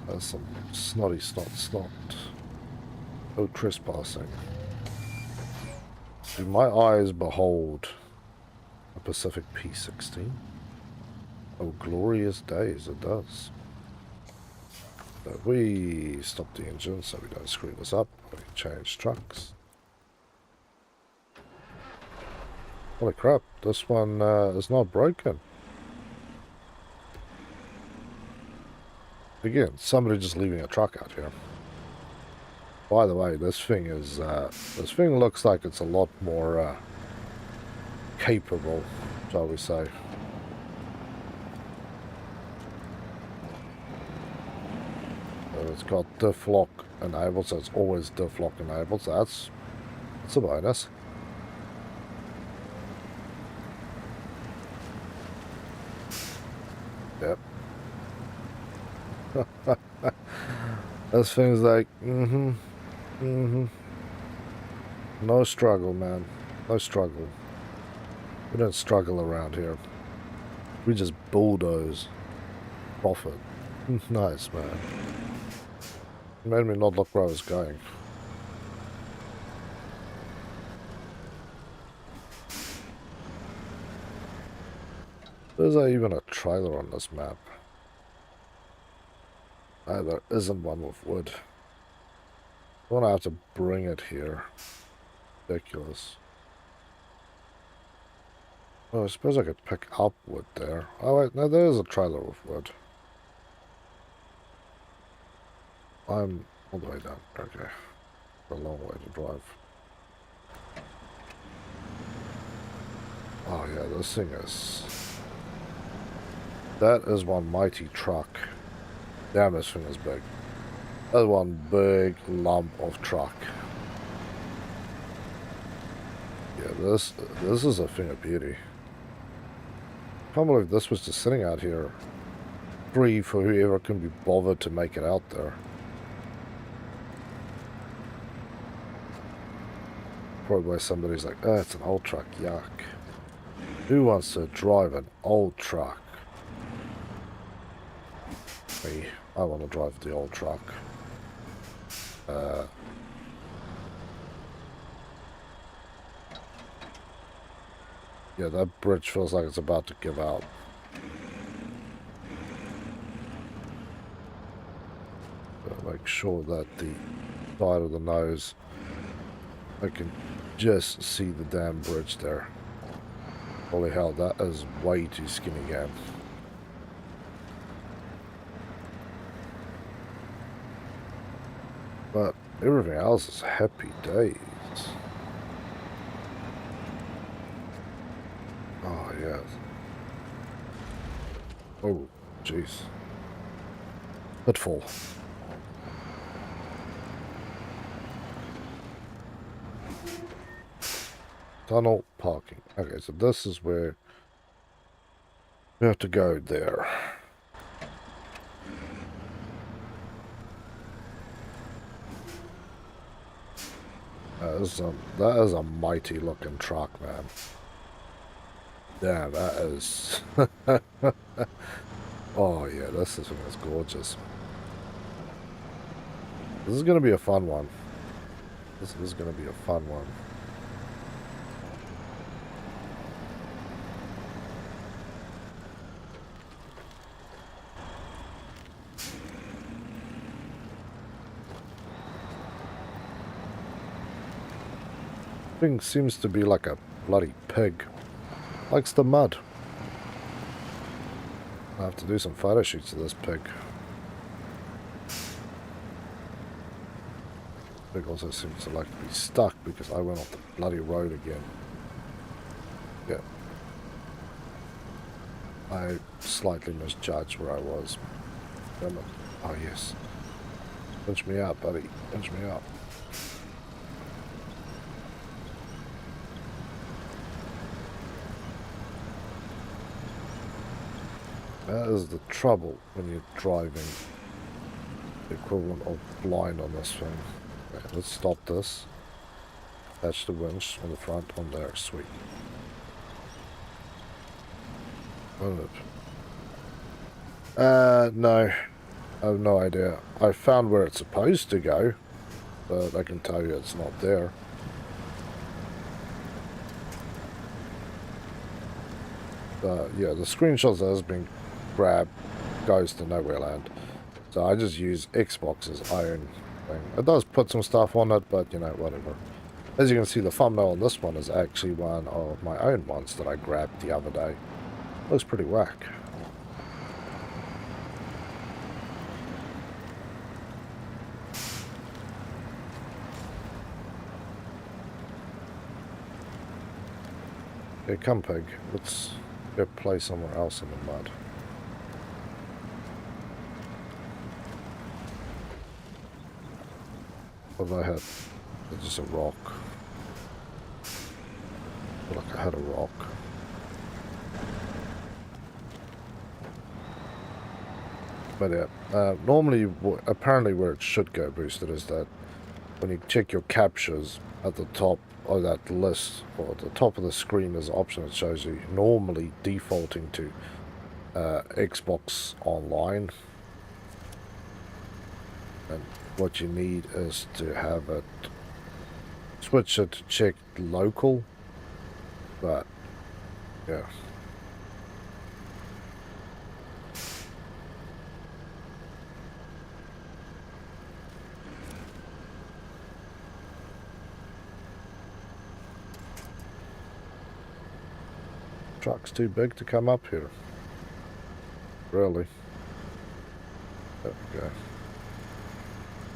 There's some snot. No trespassing. Do my eyes behold a Pacific P16? Oh, glorious days, it does. But we stop the engine so we don't screw this up. We change trucks. Holy crap, this one is not broken. Again, somebody just leaving a truck out here. By the way, this thing is, this thing looks like it's a lot more capable, shall we say. It's got diff lock enabled, so it's always diff lock enabled, so that's a bonus. Yep. This thing's like, no struggle, man. No struggle. We don't struggle around here. We just bulldoze. Profit. Nice, man. It made me not look where I was going. There's even a trailer on this map. No, there isn't one with wood. I'm gonna have to bring it here. Ridiculous. Well, I suppose I could pick up wood there. Oh wait, no, there is a trailer with wood. I'm all the way down. Okay. A long way to drive. Oh yeah, this thing is... That is one mighty truck. Damn, this thing is big. That's one big lump of truck. Yeah, this is a thing of beauty. I can't believe this was just sitting out here free for whoever can be bothered to make it out there. Probably somebody's like, oh, it's an old truck, yuck. Who wants to drive an old truck? Me. I want to drive the old truck. Yeah, that bridge feels like it's about to give out. Make sure that the side of the nose, I can just see the damn bridge there. Holy hell, that is way too skinny again. But everything else is happy days. Oh, yes. Oh, jeez. Pitfall. Tunnel parking. Okay, so this is where we have to go there. That is a mighty looking truck, man. Yeah, that is... Oh yeah, this thing is gorgeous. This is going to be a fun one. This is going to be a fun one. Thing seems to be like a bloody pig. Likes the mud. I have to do some photo shoots of this pig. Pig also seems to like to be stuck because I went off the bloody road again. Yeah. I slightly misjudged where I was. Damn it. Oh yes. Pinch me out, buddy. Pinch me out. That is the trouble when you're driving. The equivalent of blind on this thing. Okay, let's stop this. Attach the winch on the front on there. Sweet. No. I have no idea. I found where it's supposed to go, but I can tell you it's not there. Yeah, the screenshots that has been grabbed goes to nowhere land. So I just use Xbox's own thing. It does put some stuff on it, but you know, whatever. As you can see, the thumbnail on this one is actually one of my own ones that I grabbed the other day. Looks pretty whack. Okay, come pig. Let's go play somewhere else in the mud. What have I had? It's just a rock. I feel like I had a rock. But yeah, normally, apparently where it should go boosted is that when you check your captures at the top of that list, or at the top of the screen, there's an option that shows you normally defaulting to Xbox Online. And what you need is to have it, switch it to check local, but yeah. Truck's too big to come up here. Really. There we go.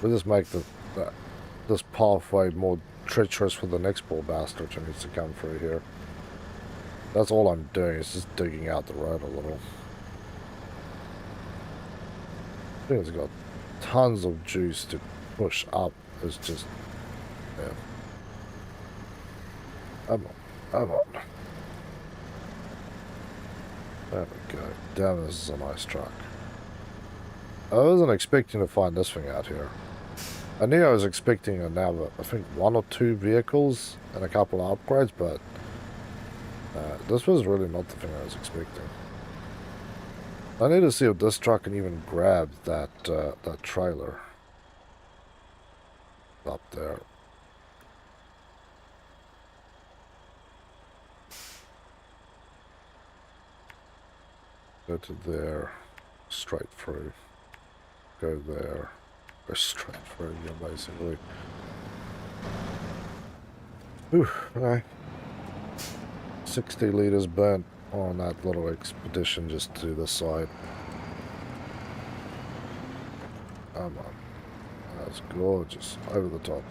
We'll just make this pathway more treacherous for the next poor bastard who needs to come through here. That's all I'm doing, is just digging out the road a little. I think it's got tons of juice to push up. It's just, yeah. Come on, come on. There we go. Damn, this is a nice truck. I wasn't expecting to find this thing out here. I knew I was expecting now, I think 1 or 2 vehicles and a couple of upgrades, but this was really not the thing I was expecting. I need to see if this truck can even grab that that trailer up there. Go to there, straight through. Go there, go straight through, yeah, basically. Ooh, okay. 60 litres burnt on that little expedition just to the side. Come on. That's gorgeous. Over the top.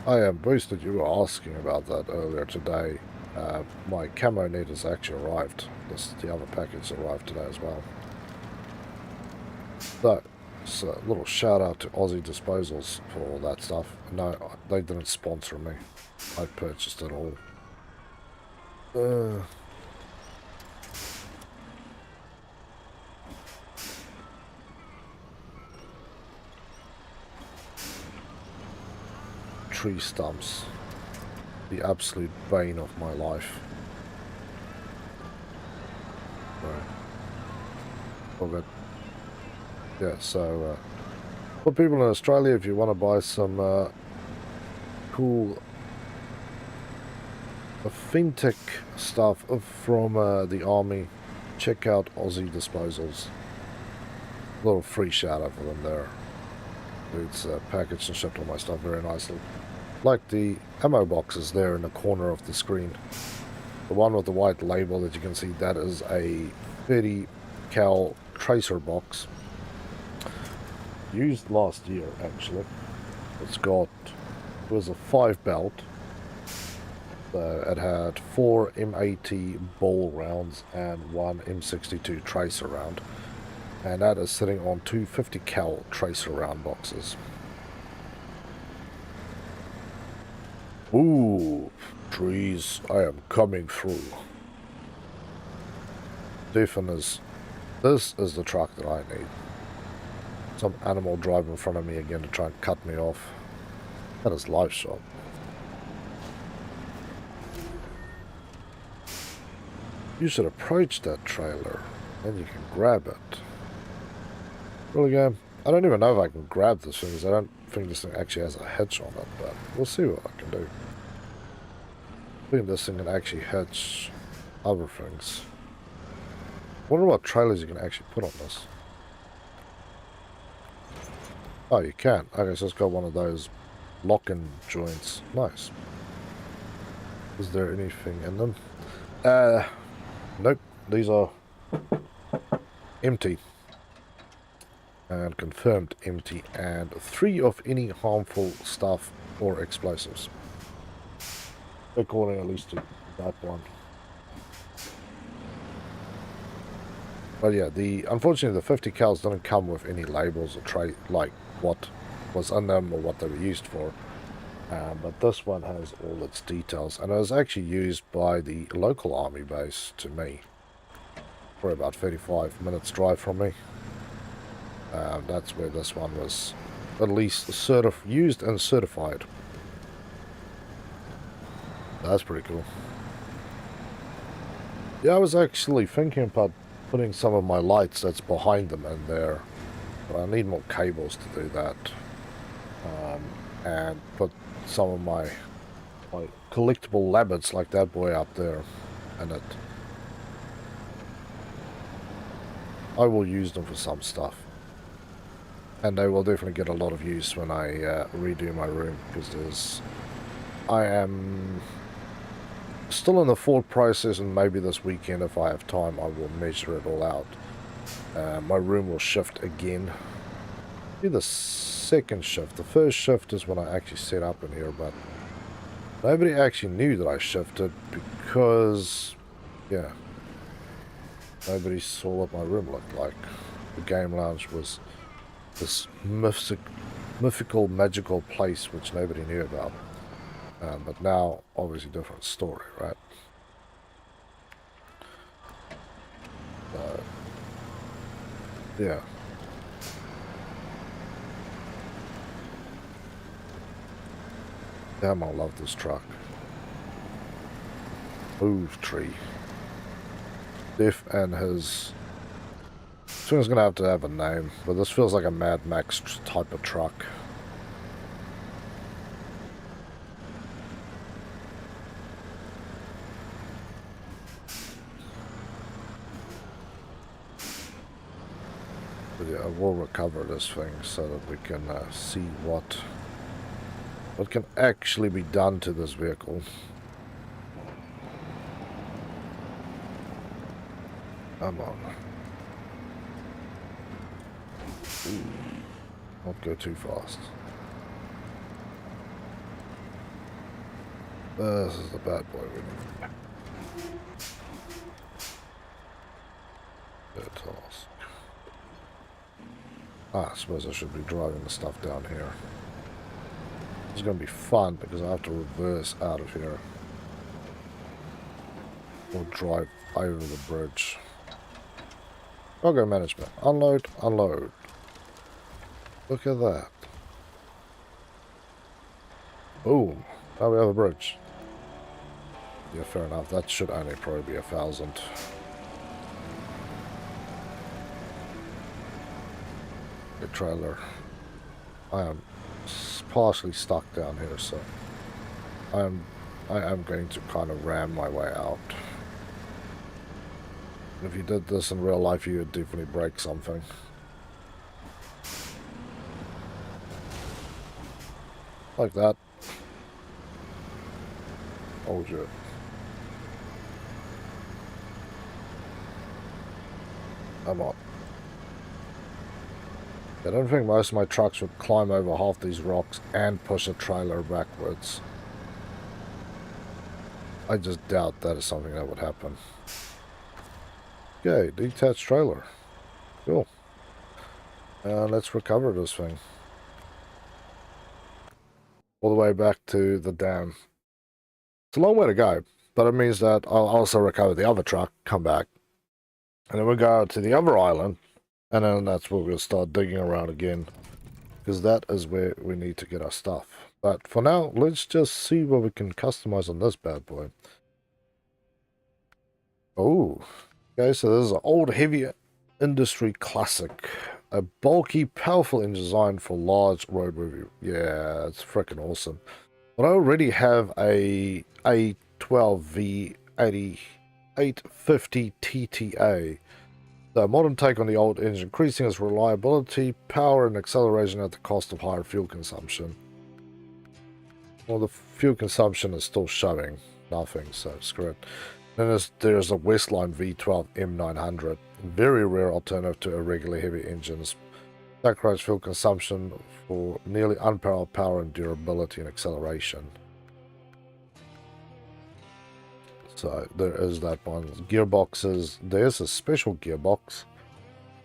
I am boosted. You were asking about that earlier today. My camo net has actually arrived. The other package arrived today as well. So, it's a little shout out to Aussie Disposals for all that stuff. No, they didn't sponsor me. I purchased it all. Tree stumps. The absolute bane of my life. Right. All good. Yeah, so for people in Australia, if you want to buy some cool fintech stuff from the army, check out Aussie Disposals. A little free shout out for them there. It's packaged and shipped all my stuff very nicely. Like the ammo boxes there in the corner of the screen. The one with the white label that you can see, that is a 30 cal tracer box. Used last year, actually. It was a 5 belt. It had 4 M80 ball rounds and 1 M62 tracer round. And that is sitting on 2 50 cal tracer round boxes. Ooh, trees, I am coming through. This is the truck that I need. Some animal drive in front of me again to try and cut me off. That is live shot. You should approach that trailer, and you can grab it. Really, game? I don't even know if I can grab this thing, because I don't think this thing actually has a hitch on it, but we'll see what I can do. I think this thing can actually hitch other things. I wonder what trailers you can actually put on this. Oh, you can. Okay, so it's got one of those lock-in joints. Nice. Is there anything in them? Nope. These are empty. And confirmed empty. And 3 of any harmful stuff or explosives. According at least to that one. But yeah, unfortunately the 50 cals didn't come with any labels or like what was on them or what they were used for. But this one has all its details, and it was actually used by the local army base to me. For about 35 minutes drive from me. That's where this one was at least used and certified. That's pretty cool. Yeah, I was actually thinking about putting some of my lights that's behind them in there. But I need more cables to do that. And put some of my collectible labbits like that boy up there in it. I will use them for some stuff. And they will definitely get a lot of use when I redo my room, because I am still in the thought process, and maybe this weekend if I have time I will measure it all out. My room will shift again. Be the second shift. The first shift is when I actually set up in here, but nobody actually knew that I shifted because, yeah, nobody saw what my room looked like. The game lounge was this mythical, magical place which nobody knew about. But now, obviously, different story, right? Yeah. Damn, I love this truck. Move, tree. Death and his... This one's going to have a name, but this feels like a Mad Max type of truck. But yeah, I will recover this thing so that we can see what can actually be done to this vehicle. Come on. Ooh, not go too fast. This is the bad boy we need. Good task. I suppose I should be driving the stuff down here. It's going to be fun because I have to reverse out of here. Or drive over the bridge. Cargo management. Unload, unload. Look at that. Boom. Now we have a bridge. Yeah, fair enough. That should only probably be 1,000. The trailer. I am partially stuck down here, so I am going to kind of ram my way out. If you did this in real life, you would definitely break something. Like that. Oh shit. Come on. I don't think most of my trucks would climb over half these rocks and push a trailer backwards. I just doubt that is something that would happen. Okay, detached trailer. Cool. Let's recover this thing. All the way back to the dam. It's a long way to go, but it means that I'll also recover the other truck, come back, and then we'll go to the other island, and then that's where we'll start digging around again, because that is where we need to get our stuff. But for now, let's just see what we can customize on this bad boy. Oh, okay, so this is an old heavy industry classic. A bulky, powerful engine designed for large road review. Yeah, it's freaking awesome. But I already have a A12V 8850 TTA. The modern take on the old engine, increasing its reliability, power, and acceleration at the cost of higher fuel consumption. Well, the fuel consumption is still showing nothing, so screw it. Then there's a Westline V12 M900, very rare alternative to irregular heavy engines. Sacrifice fuel consumption for nearly unparalleled power and durability and acceleration. So there is that one. Gearboxes. There's a special gearbox.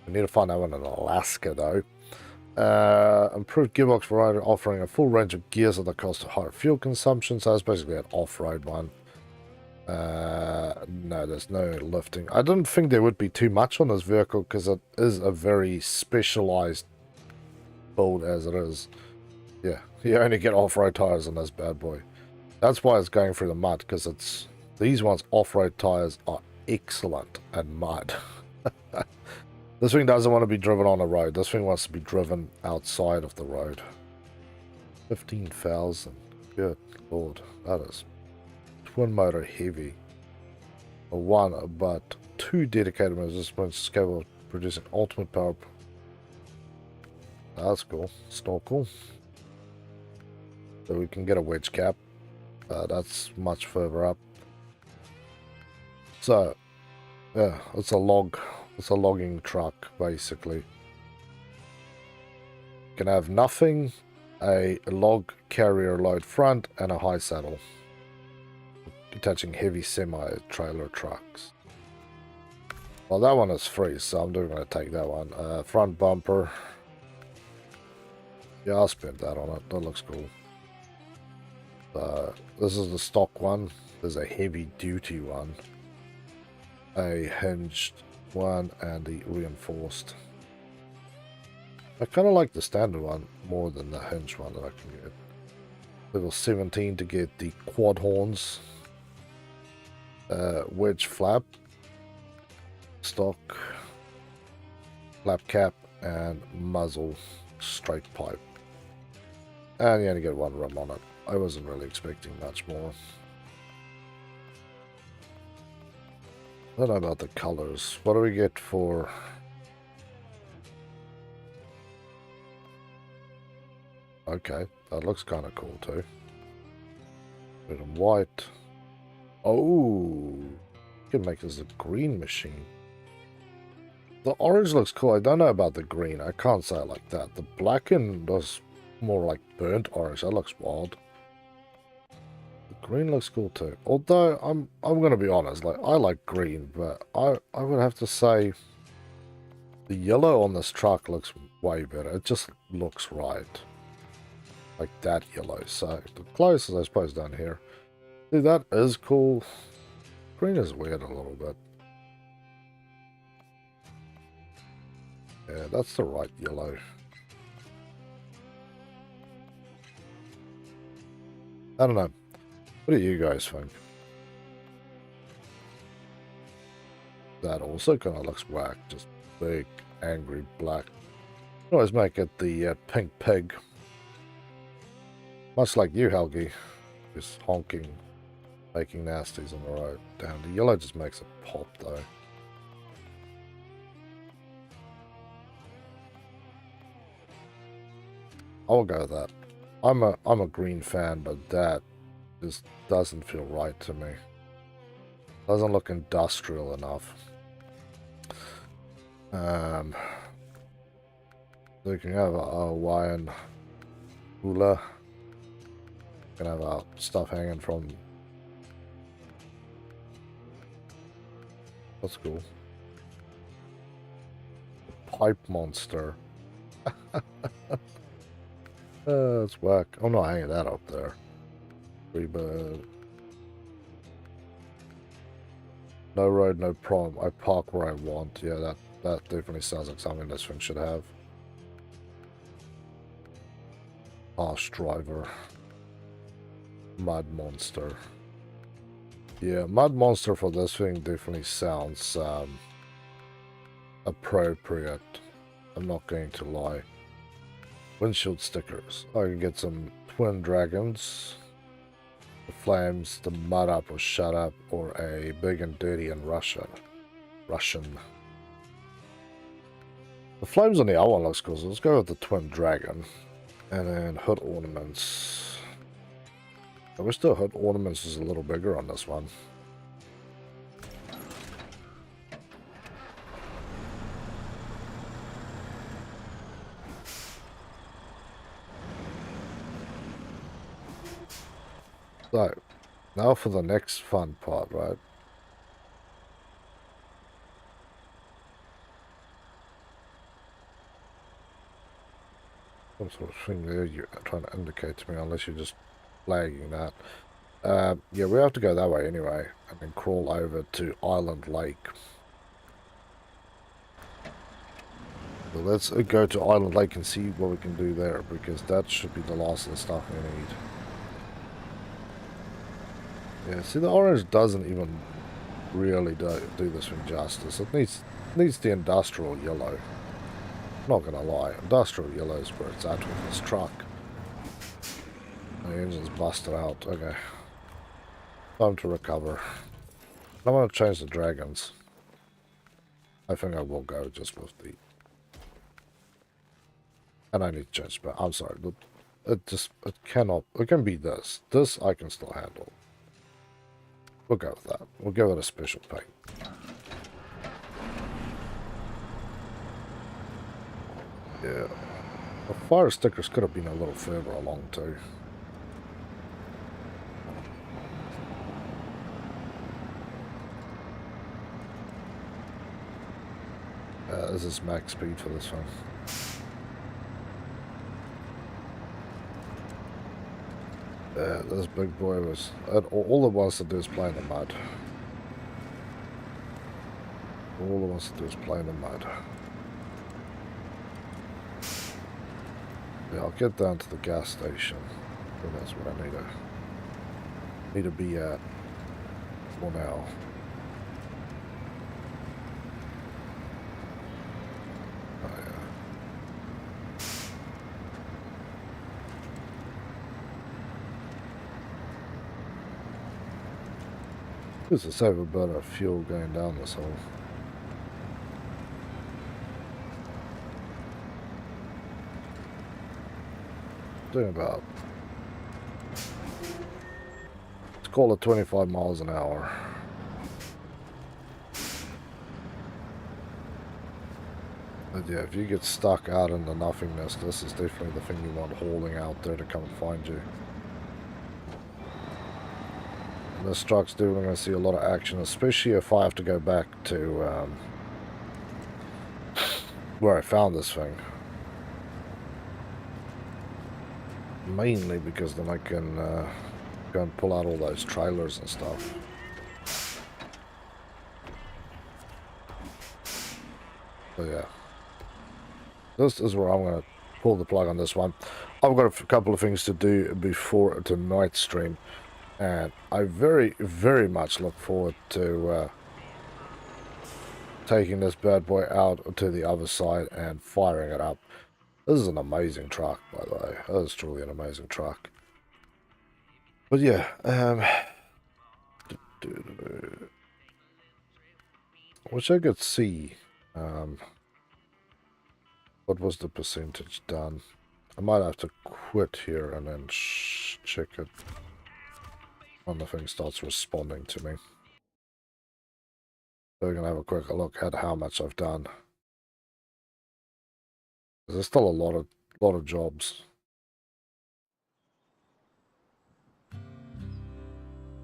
We need to find that one in Alaska though. Improved gearbox variety offering a full range of gears at the cost of higher fuel consumption. So that's basically an off-road one. No, there's no lifting. I don't think there would be too much on this vehicle because it is a very specialized build as it is. Yeah, you only get off-road tires on this bad boy. That's why it's going through the mud, because it's these ones off-road tires are excellent at mud. This thing doesn't want to be driven on the road. This thing wants to be driven outside of the road. 15,000. Good lord, that is twin motor heavy. One, but two dedicated motors capable of producing ultimate power. That's cool. Snorkel. So we can get a wedge cap. That's much further up. So, yeah, it's a logging truck basically. Can have nothing, a log carrier load front, and a high saddle. Attaching heavy semi-trailer trucks. Well, that one is free, so I'm going to take that one. Front bumper. Yeah, I'll spend that on it. That looks cool. This is the stock one. There's a heavy-duty one. A hinged one and the reinforced. I kind of like the standard one more than the hinged one that I can get. Level 17 to get the quad horns. Wedge flap, stock, flap cap, and muzzle straight pipe. And you only get one rim on it. I wasn't really expecting much more. I don't know about the colors. What do we get for... Okay, that looks kind of cool too. Red and white. Oh, you can make this a green machine. The orange looks cool. I don't know about the green. I can't say it like that. The blackened does more like burnt orange. That looks wild. The green looks cool too. Although I'm gonna be honest, like I like green, but I would have to say the yellow on this truck looks way better. It just looks right. Like that yellow. So the closest I suppose down here. See, that is cool. Green is weird a little bit. Yeah, that's the right yellow. I don't know. What do you guys think? That also kind of looks whack. Just big, angry, black. Always make it the pink pig. Much like you, Helgi. Just honking. Making nasties on the road. Damn, the yellow just makes it pop though. I'll go with that. I'm a green fan, but that just doesn't feel right to me. Doesn't look industrial enough. So you can have a Hawaiian hula. You can have our stuff hanging from. That's cool. Pipe monster. That's whack. I'm not hanging that up there. Freebird. No road, no problem. I park where I want. Yeah, that definitely sounds like something this thing should have. Harsh driver. Mud monster. Yeah, mud monster for this thing definitely sounds appropriate. I'm not going to lie. Windshield stickers. I can get some twin dragons. The flames, the mud up or shut up, or a big and dirty and Russian. The flames on the other one looks cool, so let's go with the twin dragon. And then hood ornaments. I wish the hood ornaments was a little bigger on this one. So, now for the next fun part, right? Some sort of thing there you're trying to indicate to me, unless you're just flagging that. Yeah, we have to go that way anyway, and then crawl over to Island Lake. So let's go to Island Lake and see what we can do there, because that should be the last of the stuff we need. Yeah, see, the orange doesn't even really do this thing justice. It needs the industrial yellow. Not gonna lie, industrial yellow is where it's at with this truck. The engine's busted out. Okay. Time to recover. I want to change the dragons. I think I will go just with the... And I need to change, but I'm sorry. But it cannot... It can be this. This I can still handle. We'll go with that. We'll give it a special paint. Yeah. The fire stickers could have been a little further along too. This is max speed for this one. This big boy was... all it wants to do is play in the mud. All it wants to do is play in the mud. Yeah, I'll get down to the gas station. I think that's where I need to be at for now. Oh, yeah. This is save a bit of fuel going down this hole. Doing about, let's call it 25 miles an hour. But yeah, if you get stuck out in the nothingness, this is definitely the thing you want hauling out there to come and find you. And this truck's definitely going to see a lot of action, especially if I have to go back to where I found this thing. Mainly because then I can go and pull out all those trailers and stuff. So yeah, this is where I'm going to pull the plug on this one. I've got a couple of things to do before tonight's stream, and I very, very much look forward to taking this bad boy out to the other side and firing it up. This is an amazing truck, by the way. That is truly an amazing truck. But yeah, wish I could see what was the percentage done. I might have to quit here and then check it when the thing starts responding to me. So we're going to have a quick look at how much I've done. There's still a lot of jobs.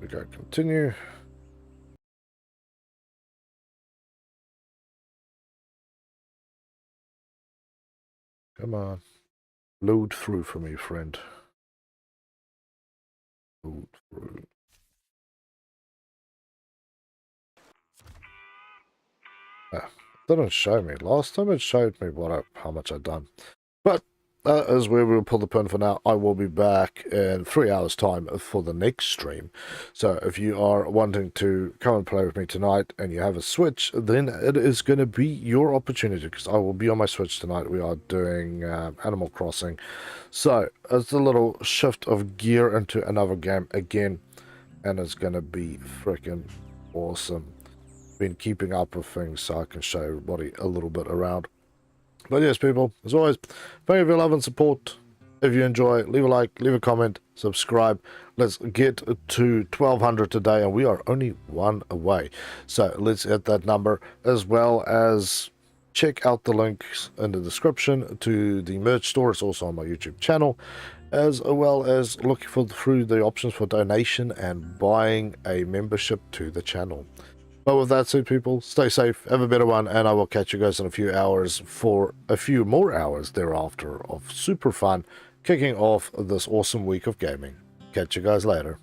We go continue. Come on. Load through for me, friend. Load through. Didn't show me. Last time it showed me how much I'd done. But that is where we'll pull the pin for now. I will be back in 3 hours' time for the next stream. So if you are wanting to come and play with me tonight and you have a Switch, then it is going to be your opportunity, because I will be on my Switch tonight. We are doing Animal Crossing. So it's a little shift of gear into another game again, and it's going to be freaking awesome. Been keeping up with things so I can show everybody a little bit around. But yes, people, as always, thank you for your love and support. If you enjoy, leave a like, leave a comment, subscribe. Let's get to 1,200 today, and we are only one away. So let's hit that number, as well as check out the links in the description to the merch store. It's also on my YouTube channel, as well as looking through the options for donation and buying a membership to the channel. But with that said, people, stay safe, have a better one, and I will catch you guys in a few hours for a few more hours thereafter of super fun, kicking off this awesome week of gaming. Catch you guys later.